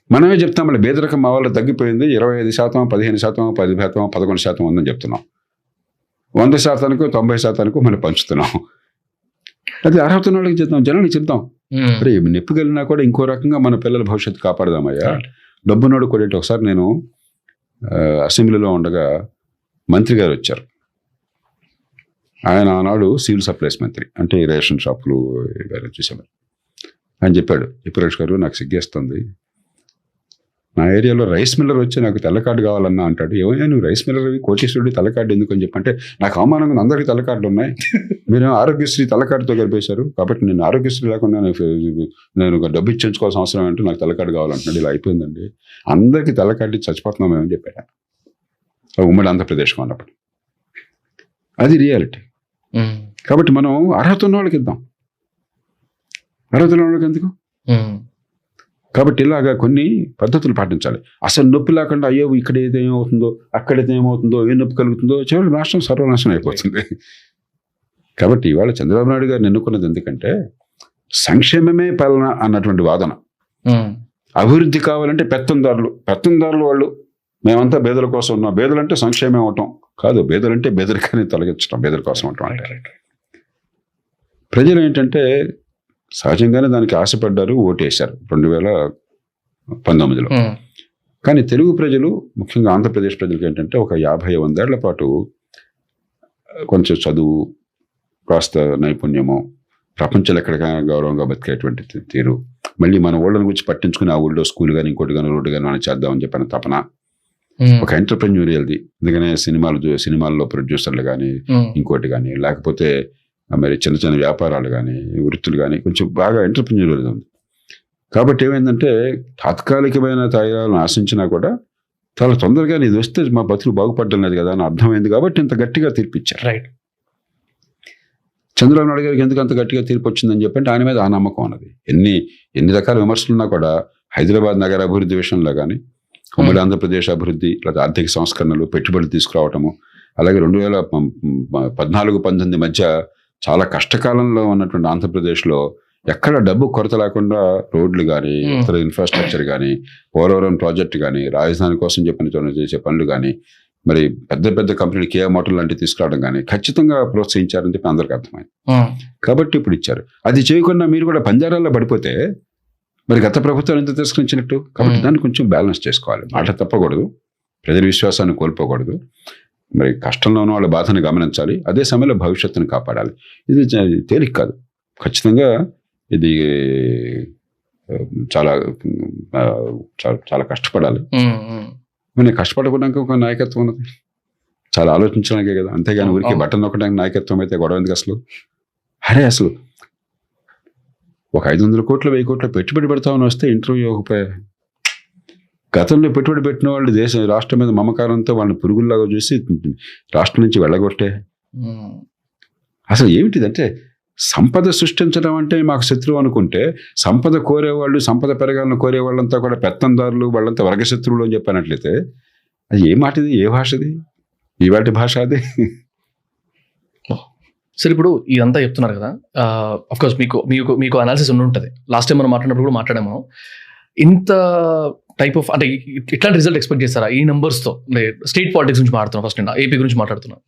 [SPEAKER 3] మనమే చెప్తాం మళ్ళీ పేదరికం మా వాళ్ళు తగ్గిపోయింది, 25%, 15%, 10%, 11% ఉందని చెప్తున్నాం. 100%, 90% మనం పంచుతున్నాం. అది అర్హత ఉన్న వాళ్ళకి చెప్తాం, జనానికి చెప్తాం, అరే నొప్పికెళ్ళినా కూడా ఇంకో రకంగా మన పిల్లల భవిష్యత్తు కాపాడదామయ్యా. డబ్బునోడు కూడా. ఒకసారి నేను అసెంబ్లీలో ఉండగా మంత్రి గారు వచ్చారు. ఆయన ఆనాడు సివిల్ సప్లైస్ మంత్రి, అంటే రేషన్ షాపులు చూసేవారు. ఆయన చెప్పాడు, సురేష్ గారు నాకు సిగ్గేస్తుంది, నా ఏరియాలో రైస్ మిల్లర్ వచ్చి నాకు తెల్ల కార్డు కావాలన్నా అంటాడు. ఏమయ్యా నువ్వు రైస్ మిల్లర్ కోటేశ్వరుడి తెల్ల కార్డు ఎందుకు అని చెప్పంటే, నాకు అవమానంగా అందరికీ తెల్ల కార్డులు ఉన్నాయి, మీరు ఆరోగ్యశ్రీ తెల్ల కార్డుతో కలిపేశారు, కాబట్టి నేను ఆరోగ్యశ్రీ లేకుండా నేను డబ్బు ఇచ్చించుకోవాల్సిన అవసరం ఏంటో, నాకు తెల్ల కార్డు కావాలంటున్నాడు. ఇలా అయిపోయిందండి, అందరికీ తెల్ల కార్డు చచ్చిపోతున్నాం మేమని చెప్పాడు ఉమ్మడి ఆంధ్రప్రదేశ్లో ఉన్నప్పుడు. అది రియాలిటీ. కాబట్టి మనం అర్హత ఉన్న వాళ్ళకి ఇద్దాం, అర్హత ఉన్న వాళ్ళకి ఎందుకు. కాబట్టి ఇలాగా కొన్ని పద్ధతులు పాటించాలి. అసలు నొప్పి లేకుండా అయ్యో ఇక్కడ ఏదో ఏమవుతుందో, అక్కడైతే ఏమవుతుందో, ఏ నొప్పి కలుగుతుందో, చివరికి రాష్ట్రం సర్వనాశనం అయిపోతుంది. కాబట్టి ఇవాళ చంద్రబాబు నాయుడు గారు ఎన్నుకున్నది ఎందుకంటే సంక్షేమమే పాలన అన్నటువంటి వాదన. అభివృద్ధి కావాలంటే పెత్తందారులు వాళ్ళు మేమంతా బేదల కోసం ఉన్నాం, బేదలంటే సంక్షేమం అవటం కాదు, బేదలంటే బేదరికాన్ని తొలగించడం, బేదల కోసం అవటం అంటే. ప్రజలు ఏంటంటే సహజంగానే దానికి ఆశపడ్డారు, ఓటేశారు 2019లో. కానీ తెలుగు ప్రజలు, ముఖ్యంగా ఆంధ్రప్రదేశ్ ప్రజలకు ఏంటంటే ఒక 50-100 ఏళ్ల పాటు కొంచెం చదువు, కాస్త నైపుణ్యము, ప్రపంచంలో ఎక్కడికైనా గౌరవంగా బతికేటువంటి తీరు, మళ్ళీ మన ఊళ్ళని గురించి పట్టించుకుని ఆ ఊళ్ళో స్కూల్ కానీ ఇంకోటి కానీ రోడ్డు కానీ మనం చేద్దామని చెప్పిన తపన ఒక ఎంటర్ప్రెన్యూరియల్ది. ఎందుకనే సినిమాల్లో ప్రొడ్యూసర్లు కానీ ఇంకోటి కానీ లేకపోతే మరి చిన్న చిన్న వ్యాపారాలు కానీ వృత్తులు కానీ కొంచెం బాగా ఎంటర్ప్రెన్యూరియల్ ఉంది. కాబట్టి ఏమైందంటే తాత్కాలికమైన తయారాలను ఆశించినా కూడా చాలా తొందరగా ఇది వస్తే మా బతులు బాగుపడడం లేదు కదా అని అర్థమైంది కాబట్టి ఇంత గట్టిగా తీర్పిచ్చారు.
[SPEAKER 1] రైట్.
[SPEAKER 3] చంద్రబాబు నాయుడు గారికి ఎందుకు అంత గట్టిగా తీర్పు వచ్చిందని చెప్పంటే ఆయన మీద ఆ నమ్మకం ఉన్నది. ఎన్ని రకాల విమర్శలున్నా కూడా హైదరాబాద్ నగర అభివృద్ధి విషయంలో కానీ ఉమ్మడి ఆంధ్రప్రదేశ్ అభివృద్ధి లేదా ఆర్థిక సంస్కరణలు పెట్టుబడులు తీసుకురావటము, అలాగే 2014-19 మధ్య చాలా కష్టకాలంలో ఉన్నటువంటి ఆంధ్రప్రదేశ్లో ఎక్కడ డబ్బు కొరత లేకుండా రోడ్లు కానీ ఇతర ఇన్ఫ్రాస్ట్రక్చర్ కానీ పోలవరం ప్రాజెక్టు కానీ రాజధాని కోసం చేసే పనులు కానీ మరి పెద్ద పెద్ద కంపెనీలు కియా మోటార్ లాంటివి తీసుకురావడం కానీ ఖచ్చితంగా ప్రోత్సహించారని చెప్పి అందరికీ అర్థమైంది. కాబట్టి ఇప్పుడు ఇచ్చారు. అది చేయకుండా మీరు కూడా పంజారాల్లో పడిపోతే మరి గత ప్రభుత్వం ఎంత తిరస్కరించినట్టు. కాబట్టి దాన్ని కొంచెం బ్యాలెన్స్ చేసుకోవాలి. మాట తప్పకూడదు, ప్రజల విశ్వాసాన్ని కోల్పోకూడదు, మరి కష్టంలో ఉన్న వాళ్ళ బాధను గమనించాలి, అదే సమయంలో భవిష్యత్తును కాపాడాలి. ఇది తేలిక కాదు. ఖచ్చితంగా ఇది చాలా చాలా కష్టపడాలి. మరి కష్టపడకుండా ఒక నాయకత్వం ఉన్నది, చాలా ఆలోచించడానికే కదా. అంతేగాని ఊరికి బట్టలు నొక్కడానికి నాయకత్వం అయితే గొడవ ఎందుకు అసలు? అసలు ఒక 500 కోట్లు 1000 కోట్లు పెట్టుబడి పెడతామని వస్తే ఇంటర్వ్యూ ఇవ్వకపోయా. గతంలో పెట్టుబడి పెట్టిన వాళ్ళు రాష్ట్రం మీద మమకారంతో వాళ్ళని పురుగుల్లాగా చూసి రాష్ట్రం నుంచి వెళ్ళగొట్టే. అసలు ఏమిటిదంటే సంపద సృష్టించడం అంటే మాకు శత్రువు అనుకుంటే, సంపద కోరేవాళ్ళు, సంపద పెరగాలని కోరే వాళ్ళంతా కూడా పెత్తందారులు, వాళ్ళంతా వర్గశత్రువులు అని చెప్పినట్లయితే అది ఏ మాటది, ఏ భాషది, ఇవాటి భాష అది.
[SPEAKER 1] సరే, ఇప్పుడు ఇదంతా చెప్తున్నారు కదా, అఫ్కోర్స్ మీకు అనాలిసిస్ ఉంటుంది. లాస్ట్ టైం మనం మాట్లాడినప్పుడు కూడా మాట్లాడాము. ఇంత టైప్ ఆఫ్ అంటే ఇట్లాంటి రిజల్ట్ ఎక్స్పెక్ట్ చేస్తారా ఈ నెంబర్స్తో? స్టేట్ పాలిటిక్స్ గురించి మాట్లాడుతున్నాం, ఫస్ట్ నేను ఏపీ గురించి మాట్లాడుతున్నాను.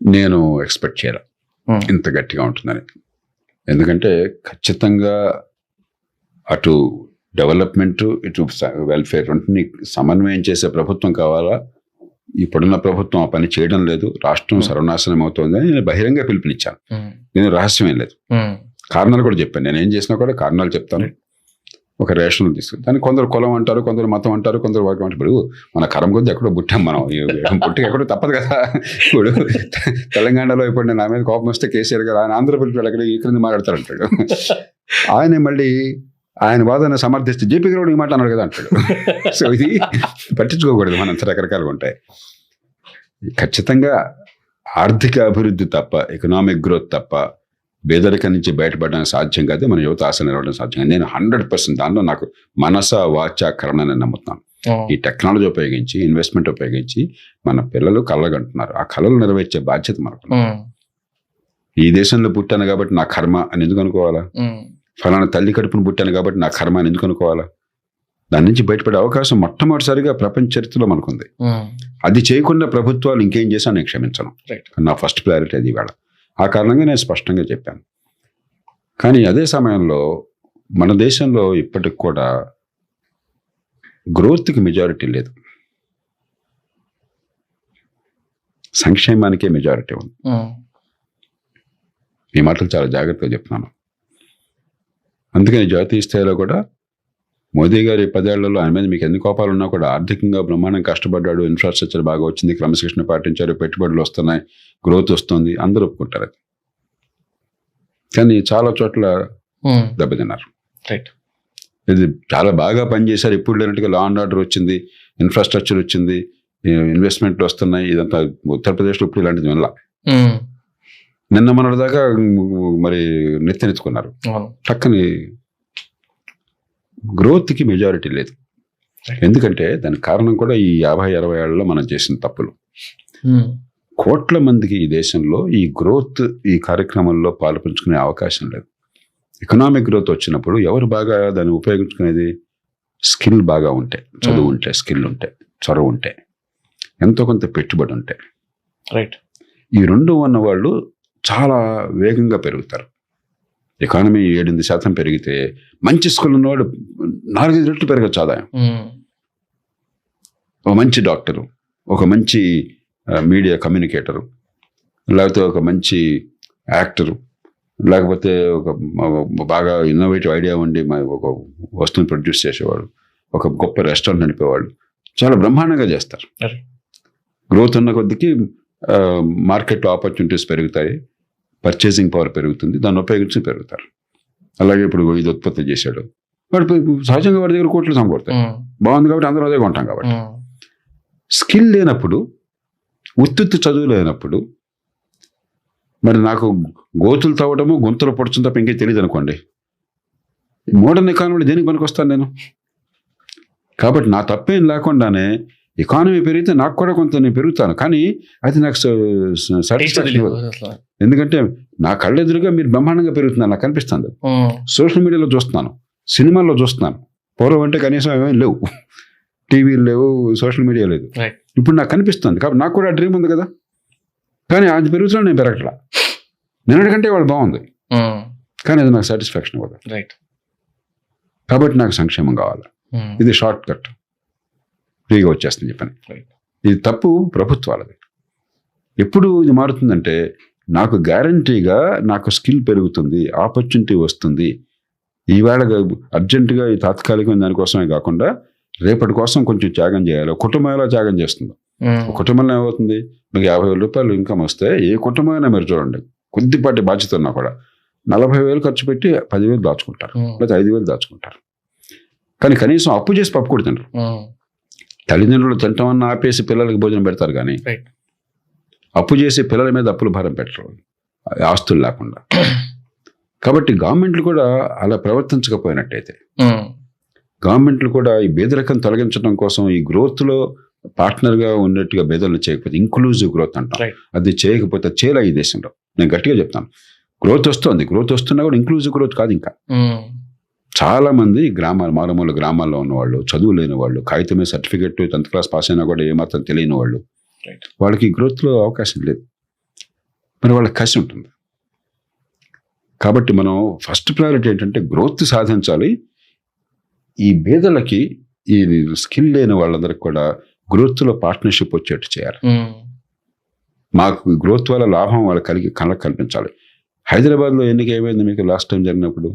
[SPEAKER 3] నేను ఎక్స్పెక్ట్ చేయను ఇంత గట్టిగా ఉంటుందని. ఎందుకంటే ఖచ్చితంగా అటు డెవలప్మెంట్ ఇటు వెల్ఫేర్ రెంటిని సమన్వయం చేసే ప్రభుత్వం కావాలా. ఇప్పుడున్న ప్రభుత్వం ఆ పని చేయడం లేదు, రాష్ట్రం సర్వనాశనం అవుతుంది అని నేను బహిరంగ పిలుపునిచ్చాను. నేను రహస్యమేం లేదు, కారణాలు కూడా చెప్పాను. నేను ఏం చేసినా కూడా కారణాలు చెప్తాను. ఒక రేషనల్ తీసుకుని దాన్ని కొందరు కులం అంటారు, కొందరు మతం అంటారు, కొందరు వర్గం అంటారు. ఇప్పుడు మన కరం కొద్ది ఎక్కడో పుట్టాం మనం, పుట్టికి ఎక్కడో తప్పదు కదా. ఇప్పుడు తెలంగాణలో ఇప్పుడు నా మీద కోపం వస్తే కేసీఆర్ గారు ఆయన ఆంధ్రప్రదేశ్ ఎక్కడ ఇక్కడ మాట్లాడతారు అంటాడు. ఆయన మళ్ళీ ఆయన వాదన సమర్థిస్తే జేపీ గారు ఈ మాట అన్నాడు కదా అంటాడు. సో ఇది పట్టించుకోకూడదు, మనంత రకరకాలుగా ఉంటాయి. ఖచ్చితంగా ఆర్థిక అభివృద్ధి తప్ప, ఎకనామిక్ గ్రోత్ తప్ప పేదరికం నుంచి బయటపడడానికి సాధ్యం కాదు. మన యువత ఆశ నిలవడం సాధ్యం కాదు. నేను 100% దానిలో నాకు మనస వాచ కరణ నేను నమ్ముతున్నాను. ఈ టెక్నాలజీ ఉపయోగించి, ఇన్వెస్ట్మెంట్ ఉపయోగించి మన పిల్లలు కళ్ళగంటున్నారు. ఆ కళలు నెరవేర్చే బాధ్యత మనకు. ఈ దేశంలో పుట్టాను కాబట్టి నా కర్మ అని ఎందుకు అనుకోవాలా? ఫలానా తల్లి కడుపును పుట్టాను కాబట్టి నా కర్మ అని ఎందుకు అనుకోవాలా? దాని నుంచి బయటపడే అవకాశం మొట్టమొదటిసారిగా ప్రపంచ చరిత్రలో మనకుంది. అది చేయకుండా ప్రభుత్వాలు ఇంకేం చేసినా నేను క్షమించను. నా ఫస్ట్ ప్రయారిటీ అది ఇవాళ. ఆ కారణంగా నేను స్పష్టంగా చెప్పాను. కానీ అదే సమయంలో మన దేశంలో ఇప్పటికి కూడా గ్రోత్కి మెజారిటీ లేదు, సంక్షేమానికే మెజారిటీ ఉంది. ఈ మాటలు చాలా జాగ్రత్తగా చెప్తున్నాను. అందుకని జాతీయ స్థాయిలో కూడా మోదీ గారి 10 ఏళ్లలో ఆయన మీద మీకు ఎన్ని కోపాలు ఉన్నా కూడా ఆర్థికంగా బ్రహ్మాండంగా కష్టపడ్డాడు, ఇన్ఫ్రాస్ట్రక్చర్ బాగా వచ్చింది, క్రమశిక్షణ పాటించారు, పెట్టుబడులు వస్తున్నాయి, గ్రోత్ వస్తుంది, అందరూ ఒప్పుకుంటారు. అది కానీ చాలా చోట్ల దెబ్బతిన్నారు. ఇది చాలా బాగా పనిచేశారు, ఎప్పుడు లేనట్టుగా లా అండ్ ఆర్డర్ వచ్చింది, ఇన్ఫ్రాస్ట్రక్చర్ వచ్చింది, ఇన్వెస్ట్మెంట్లు వస్తున్నాయి. ఇదంతా ఉత్తరప్రదేశ్లో ఇప్పుడు ఇలాంటిది వినలా. నిన్న మొన్నటి దాకా మరి నెత్తెత్తుకున్నారు. టక్కని గ్రోత్కి మెజారిటీ లేదు. ఎందుకంటే దానికి కారణం కూడా ఈ 50-60 ఏళ్లలో మనం చేసిన తప్పులు. కోట్ల మందికి ఈ దేశంలో ఈ గ్రోత్ ఈ కార్యక్రమంలో పాల్పంచుకునే అవకాశం లేదు. ఎకనామిక్ గ్రోత్ వచ్చినప్పుడు ఎవరు బాగా దాన్ని ఉపయోగించుకునేది? స్కిల్ బాగా ఉంటే, చదువు ఉంటే, స్కిల్ ఉంటే, చొరవ ఉంటే, ఎంతో కొంత పెట్టుబడి ఉంటే, ఈ రెండు ఉన్న వాళ్ళు చాలా వేగంగా పెరుగుతారు. ఎకానమీ 7-8% పెరిగితే మంచి స్కూల్ ఉన్నవాడు 4-5 రెట్లు పెరగచ్చు ఆదాయం. ఒక మంచి డాక్టరు, ఒక మంచి మీడియా కమ్యూనికేటరు, లేకపోతే ఒక మంచి యాక్టరు, లేకపోతే ఒక బాగా ఇన్నోవేటివ్ ఐడియా ఉండి ఒక వస్తువుని ప్రొడ్యూస్ చేసేవాడు, ఒక గొప్ప రెస్టారెంట్ నడిపేవాళ్ళు చాలా బ్రహ్మాండంగా చేస్తారు. గ్రోత్ ఉన్న కొద్దికి మార్కెట్లో ఆపర్చునిటీస్ పెరుగుతాయి, పర్చేసింగ్ పవర్ పెరుగుతుంది, దాన్ని ఉపయోగించి పెరుగుతారు. అలాగే ఇప్పుడు ఇది ఉత్పత్తి చేశాడు, వాడు సహజంగా వాడి దగ్గర కోట్లు సమకూడతాయి, బాగుంది కాబట్టి అందరూ అదే కొంటాం కాబట్టి. స్కిల్ లేనప్పుడు, ఉత్తుత్తి చదువు లేనప్పుడు, మరి నాకు గోతులు తవ్వడము గొంతులు పొడుచుని తప్ప ఇంకే తెలియదు అనుకోండి, మోడర్న్ ఎకానమీ దేనికి పనికొస్తాను నేను? కాబట్టి నా తప్పేం లేకుండానే ఎకానమీ పెరిగితే నాకు కూడా కొంత నేను పెరుగుతాను, కానీ అది నాకు సాటిస్ఫాక్షన్ ఇవ్వదు. ఎందుకంటే నా కళ్ళెదురుగా మీరు బ్రహ్మాండంగా పెరుగుతున్నారు నాకు కనిపిస్తుంది. సోషల్ మీడియాలో చూస్తున్నాను, సినిమాల్లో చూస్తున్నాను. పూర్వం అంటే కనీసం ఏమీ లేవు, టీవీలు లేవు, సోషల్ మీడియా లేదు. ఇప్పుడు నాకు కనిపిస్తుంది కాబట్టి నాకు కూడా డ్రీమ్ ఉంది కదా, కానీ అది పెరుగుతున్నా నేను పెరగట్లా. నిన్నటికంటే వాళ్ళు బాగుంది, కానీ అది నాకు సాటిస్ఫాక్షన్ ఇవ్వదు. కాబట్టి నాకు సంక్షేమం కావాలి. ఇది షార్ట్ కట్, ఫ్రీగా వచ్చేస్తుంది చెప్పని. ఇది తప్పు ప్రభుత్వాలది. ఎప్పుడు ఇది మారుతుందంటే, నాకు గ్యారంటీగా నాకు స్కిల్ పెరుగుతుంది, ఆపర్చునిటీ వస్తుంది, ఈవేళ అర్జెంటుగా ఈ తాత్కాలికమైన దానికోసమే కాకుండా రేపటి కోసం కొంచెం త్యాగం చేయాలి. కుటుంబం ఎలా త్యాగం చేస్తుంది? కుటుంబంలో ఏమవుతుంది, మీకు 50,000 రూపాయలు ఇన్కమ్ వస్తే ఏ కుటుంబమైనా మీరు చూడండి, కొద్దిపాటి బాధ్యత ఉన్నా కూడా 40,000 ఖర్చు పెట్టి 10,000 దాచుకుంటారు, లేదా 5,000 దాచుకుంటారు. కానీ కనీసం అప్పు చేసి పప్పు కూడా తినరు. తల్లిదండ్రులు తింటామన్నా ఆపేసి పిల్లలకి భోజనం పెడతారు, కానీ అప్పు చేసి పిల్లల మీద అప్పుల భారం పెట్టరు, ఆస్తులు లేకుండా. కాబట్టి గవర్నమెంట్లు కూడా అలా ప్రవర్తించకపోయినట్టయితే, గవర్నమెంట్లు కూడా ఈ పేదరికం తొలగించడం కోసం ఈ గ్రోత్లో పార్ట్నర్గా ఉన్నట్టుగా పేదలను చేయకపోతే, ఇంక్లూజివ్ గ్రోత్ అంటాం, అది చేయకపోతే చేయాలి. ఈ దేశంలో నేను గట్టిగా చెప్తాను, గ్రోత్ వస్తుంది, గ్రోత్ వస్తున్నా కూడా ఇంక్లూజివ్ గ్రోత్ కాదు. ఇంకా చాలా మంది మారుమూల గ్రామాల్లో ఉన్నవాళ్ళు, చదువు లేని వాళ్ళు, కాగితమే సర్టిఫికెట్ 10th క్లాస్ పాస్ అయినా కూడా ఏమాత్రం తెలియని వాళ్ళు, వాళ్ళకి గ్రోత్లో అవకాశం లేదు. మరి వాళ్ళకి కసి ఉంటుంది. కాబట్టి మనం ఫస్ట్ ప్రయారిటీ ఏంటంటే గ్రోత్ సాధించాలి. ఈ పేదలకి, ఈ స్కిల్ లేని వాళ్ళందరికీ కూడా గ్రోత్లో పార్ట్నర్షిప్ వచ్చేట్టు చేయాలి. మాకు గ్రోత్ వల్ల లాభం వాళ్ళకి కళ్ళకు కనిపించాలి. హైదరాబాద్లో ఎన్నిక ఏమైంది మీకు లాస్ట్ టైం జరిగినప్పుడు?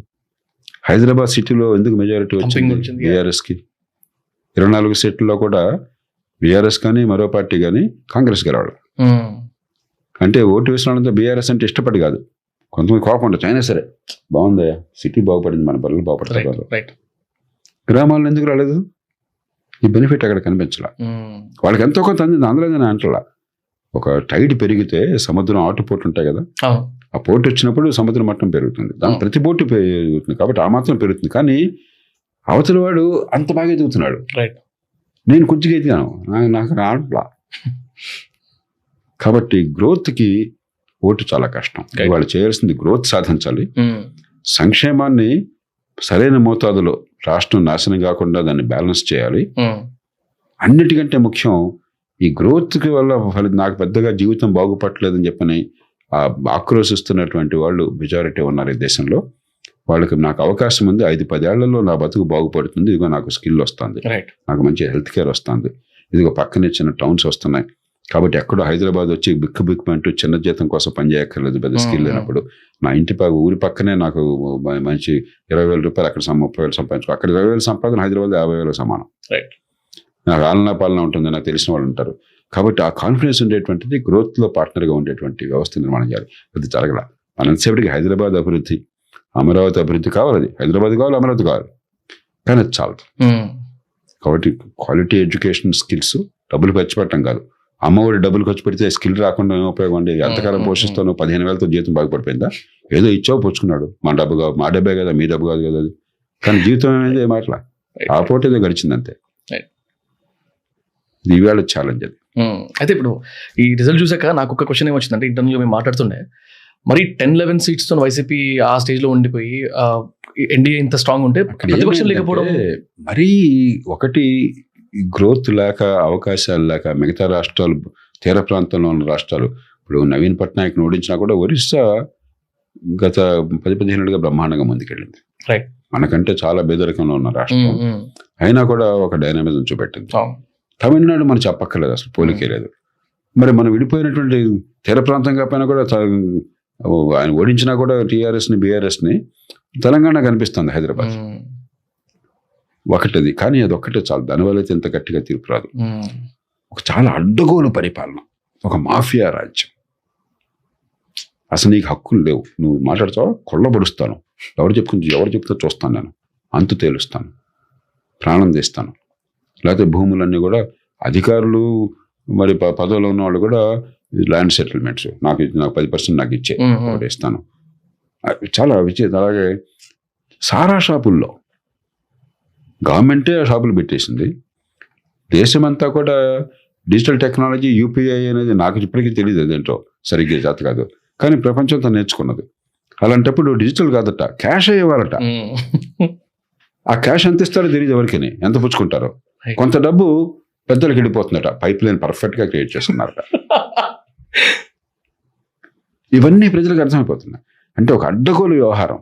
[SPEAKER 3] హైదరాబాద్ సిటీలో ఎందుకు మెజారిటీ వచ్చింది బీఆర్ఎస్కి? 24 సీట్లలో కూడా బీఆర్ఎస్ కానీ మరో పార్టీ కానీ కాంగ్రెస్ గెలవాలి. అంటే ఓటు వేసిన వాళ్ళంతా బీఆర్ఎస్ అంటే ఇష్టపడి కాదు, కొంతమంది కోపం ఉండొచ్చు, అయినా సరే బాగుందా సిటీ బాగుపడింది, మన బరువులు బాగుపడతారు. గ్రామాల్లో ఎందుకు రాలేదు? ఈ బెనిఫిట్ అక్కడ కనిపించాల. వాళ్ళకి ఎంతో కొంత అందింది, అందులో అంటలా. ఒక టైడ్ పెరిగితే సముద్రం ఆటుపోట్లు ఉంటాయి కదా, ఆ పోటు వచ్చినప్పుడు సముద్ర మట్టం పెరుగుతుంది, దాని ప్రతి పోటు పెరుగుతుంది, కాబట్టి ఆ మాత్రం పెరుగుతుంది. కానీ అవతల వాడు అంత బాగా ఎదుగుతున్నాడు, నేను కొంచెం ఎదిగాను, నాకు ఆడలా. కాబట్టి గ్రోత్కి ఓటు చాలా కష్టం. వాళ్ళు చేయాల్సింది గ్రోత్ సాధించాలి, సంక్షేమాన్ని సరైన మోతాదులో, రాష్ట్రం నాశనం కాకుండా దాన్ని బ్యాలెన్స్ చేయాలి. అన్నిటికంటే ముఖ్యం ఈ గ్రోత్కి వల్ల నాకు పెద్దగా జీవితం బాగుపడలేదని చెప్పని ఆక్రోశిస్తున్నటువంటి వాళ్ళు మెజారిటీ ఉన్నారు ఈ దేశంలో. వాళ్ళకి నాకు అవకాశం ఉంది, 5-10 ఏళ్లలో నా బతుకు బాగుపడుతుంది, ఇదిగో నాకు స్కిల్ వస్తుంది, నాకు మంచి హెల్త్ కేర్ వస్తుంది, ఇదిగో పక్కనే చిన్న టౌన్స్ వస్తున్నాయి, కాబట్టి ఎక్కడో హైదరాబాద్ వచ్చి బిక్కు చిన్న జీతం కోసం పనిచేయక్కర్లేదు పెద్ద స్కిల్ లేనప్పుడు. నా ఊరి పక్కనే నాకు మంచి 20,000 రూపాయలు, అక్కడ 30,000 సంపాదించుకో, అక్కడ 20,000 సంపాదన హైదరాబాద్ 50,000 సమానం. నాకు ఆలనా పాలన ఉంటుంది, నాకు తెలిసిన వాళ్ళు ఉంటారు. కాబట్టి ఆ కాన్ఫిడెన్స్ ఉండేటువంటిది గ్రోత్లో పార్ట్నర్గా ఉండేటువంటి వ్యవస్థ నిర్మాణం చేయాలి. అది జరగల. అనంతసేపటికి హైదరాబాద్ అభివృద్ధి, అమరావతి అభివృద్ధి కావాలి, హైదరాబాద్ కావాలి, అమరావతి కావాలి, కానీ అది చాలదు. కాబట్టి క్వాలిటీ ఎడ్యుకేషన్, స్కిల్స్, డబ్బులు ఖర్చు పెట్టడం కాదు. అమ్మఒడి డబ్బులు ఖర్చు పెడితే స్కిల్ రాకుండా ఉపయోగం అండి. ఎంతకాలం పోషిస్తాను? 15,000తో జీతం బాగుపడిపోయిందా? ఏదో ఇచ్చావు పుచ్చుకున్నాడు, మా డబ్బే కదా, మీ డబ్బు కాదు కదా అది. కానీ జీవితం అనేది ఏమాట్లా ఆ పూట ఏదో గడిచింది అంతే. ఇది ఇవాళ ఛాలెంజ్ అది.
[SPEAKER 1] అయితే ఇప్పుడు ఈ రిజల్ట్ చూసాక నాకు ఒక క్వశ్చన్ ఏమొచ్చిందంటే, ఇంటర్వ్యూలో మేము మాట్లాడుతుండే, మరి 10-11 సీట్స్తో వైసీపీ ఆ స్టేజ్లో ఉండిపోయి ఎన్డీఏ ఇంత స్ట్రాంగ్ ఉంటే ప్రతిపక్షం లేకపోవడం,
[SPEAKER 3] మరీ ఒకటి గ్రోత్ లేక, అవకాశాలు లేక, మిగతా రాష్ట్రాలు, తీర ప్రాంతంలో ఉన్న రాష్ట్రాలు, ఇప్పుడు నవీన్ పట్నాయక్ని ఓడించినా కూడా ఒరిస్సా గత 10-15 ఏళ్ళుగా బ్రహ్మాండంగా ముందుకెళ్ళింది. మనకంటే చాలా పేదరికంలో ఉన్న రాష్ట్రం అయినా కూడా ఒక డైనామిజం చూపెట్టింది. తమిళనాడు మనం చెప్పక్కర్లేదు, అసలు పోలికే లేదు. మరి మనం విడిపోయినటువంటి తీర ప్రాంతం కాకపోయినా కూడా ఆయన ఓడించినా కూడా టీఆర్ఎస్ని బీఆర్ఎస్ని తెలంగాణ కనిపిస్తుంది హైదరాబాద్ ఒకటిది. కానీ అది ఒక్కటే చాలు, దానివల్ల అయితే ఇంత గట్టిగా తీర్పు రాదు. ఒక చాలా అడ్డగోలు పరిపాలన, ఒక మాఫియా రాజ్యం. అసలు నీకు హక్కులు లేవు, నువ్వు మాట్లాడతావా కొల్లబడుస్తాను, ఎవరు చెప్తా చూస్తాను, నేను అంతు తేలుస్తాను, ప్రాణం తీస్తాను. లేకపోతే భూములన్నీ కూడా అధికారులు మరి పదవిలో ఉన్న వాళ్ళు కూడా ల్యాండ్ సెటిల్మెంట్స్ నాకు 10% నాకు ఇచ్చే ఒకటి ఇస్తాను. చాలా అలాగే సారా షాపుల్లో గవర్నమెంటే ఆ షాపులు పెట్టేసింది. దేశమంతా కూడా డిజిటల్ టెక్నాలజీ యూపీఐ అనేది నాకు ఇప్పటికీ తెలియదు అదేంటో సరిగ్గా చేత కాదు, కానీ ప్రపంచంతో నేర్చుకున్నది. అలాంటప్పుడు డిజిటల్ కాదట, క్యాష్ అయ్యేవారట. ఆ క్యాష్ ఎంత ఇస్తారో తెలియదు ఎవరికి, ఎంత పుచ్చుకుంటారో. కొంత డబ్బు పెద్దలకు వెళ్ళిపోతుందట, పైప్ లైన్ పర్ఫెక్ట్గా క్రియేట్ చేస్తున్నారట. ఇవన్నీ ప్రజలకు అర్థమైపోతున్నాయి. అంటే ఒక అడ్డగోలు వ్యవహారం.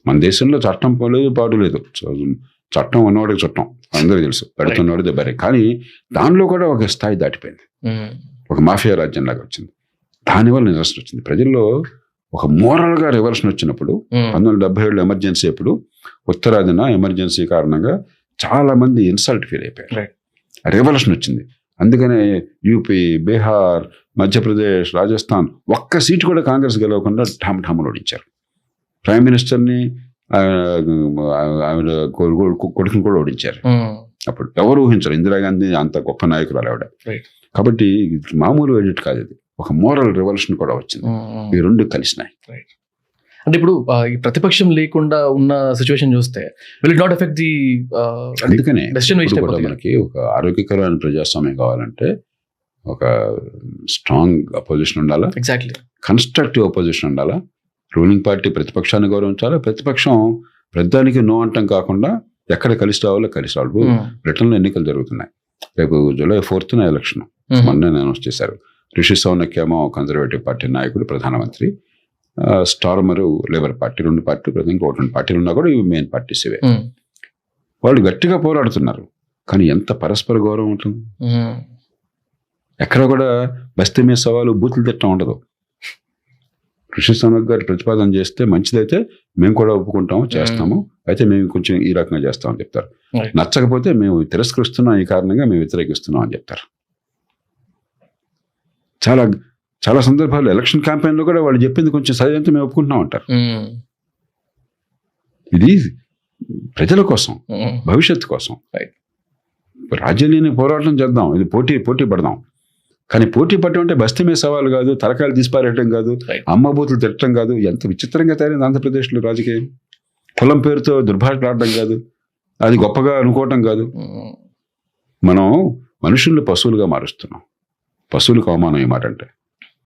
[SPEAKER 3] మన దేశంలో చట్టం లేదు, పాటు లేదు. చట్టం ఉన్నవాడికి చుట్టం అందరూ తెలుసు, పెడుతున్నవాడు దెబ్బరే. కానీ దానిలో కూడా ఒక స్థాయి దాటిపోయింది, ఒక మాఫియా రాజ్యం లాగా వచ్చింది. దానివల్ల నిరసన వచ్చింది ప్రజల్లో. ఒక మోరల్గా రివర్షన్ వచ్చినప్పుడు 1977 ఎమర్జెన్సీ అప్పుడు ఉత్తరాదిన ఎమర్జెన్సీ కారణంగా చాలా మంది ఇన్సల్ట్ ఫీల్ అయిపోయారు. రెవల్యూషన్ వచ్చింది. అందుకనే యూపీ, బీహార్, మధ్యప్రదేశ్, రాజస్థాన్ ఒక్క సీటు కూడా కాంగ్రెస్ గెలవకుండా ఠామఠామలు ఓడించారు. ప్రైమ్ మినిస్టర్ని ఆవిడ కొడుకుని కూడా ఓడించారు. అప్పుడు ఎవరు ఊహించారు ఇందిరాగాంధీ అంత గొప్ప నాయకురాలు ఆవిడ. కాబట్టి మామూలు ఎడిట్ కాదు, ఇది ఒక మోరల్ రెవల్యూషన్ కూడా వచ్చింది. ఈ రెండు కలిసినాయి.
[SPEAKER 1] అంటే ఇప్పుడు ఈ ప్రతిపక్షం లేకుండా ఉన్న సిచ్యువేషన్ చూస్తే will it not effect the,
[SPEAKER 3] అందుకనే కూడా మనకి ఒక ఆరోగ్యకరమైన ప్రజాస్వామ్యం కావాలంటే ఒక స్ట్రాంగ్ అపోజిషన్ ఉండాలా,
[SPEAKER 1] ఎగ్జాక్ట్లీ
[SPEAKER 3] కన్స్ట్రక్టివ్ అపోజిషన్ ఉండాలా. రూలింగ్ పార్టీ ప్రతిపక్షాన్ని గౌరవించాలి, ప్రతిపక్షం ప్రతిదానికి నో అంటం కాకుండా ఎక్కడ కలిసి రావాలో కలిసి రావాలి. బ్రిటన్లో ఎన్నికలు జరుగుతున్నాయి, రేపు July 4th ఎలక్షన్. మొన్న అనౌన్స్ చేశారు. రిషి సౌనక్ ఏమో కన్జర్వేటివ్ పార్టీ నాయకుడు ప్రధానమంత్రి, స్టార్మరు లేబర్ పార్టీ, రెండు పార్టీలు, ఇంకోటి 2 పార్టీలు ఉన్నా కూడా ఇవి మెయిన్ పార్టీస్ ఇవే. వాళ్ళు గట్టిగా పోరాడుతున్నారు, కానీ ఎంత పరస్పర గౌరవం ఉంటుంది. ఎక్కడ కూడా బస్తీ మీద సవాలు, బూతులు తిట్టం ఉండదు. రిషి సౌనక్ గారు ప్రతిపాదన చేస్తే మంచిదైతే మేము కూడా ఒప్పుకుంటాము, చేస్తాము, అయితే మేము కొంచెం ఈ రకంగా చేస్తామని చెప్తారు. నచ్చకపోతే మేము తిరస్కరిస్తున్నాం, ఈ కారణంగా మేము వ్యతిరేకిస్తున్నాం అని చెప్తారు. చాలా చాలా సందర్భాలు ఎలక్షన్ క్యాంపెయిన్లో కూడా వాళ్ళు చెప్పింది కొంచెం సరిదంతా మేము ఒప్పుకుంటున్నాం అంటారు. ఇది ప్రజల కోసం, భవిష్యత్తు కోసం. రాజ్యాన్ని పోరాటం చేద్దాం, ఇది పోటీ పడదాం. కానీ పోటీ పడటం అంటే బస్తీ మీద సవాలు కాదు, తలకాయలు తీసిపారేయటం కాదు, అమ్మబూతులు తిట్టడం కాదు. ఎంత విచిత్రంగా తయారైంది ఆంధ్రప్రదేశ్లో రాజకీయం. కులం పేరుతో దుర్భాషలాడడం కాదు, అది గొప్పగా అనుకోవటం కాదు. మనం మనుషుల్ని పశువులుగా మారుస్తున్నాం. పశువులకు అవమానం ఏమాట అంటే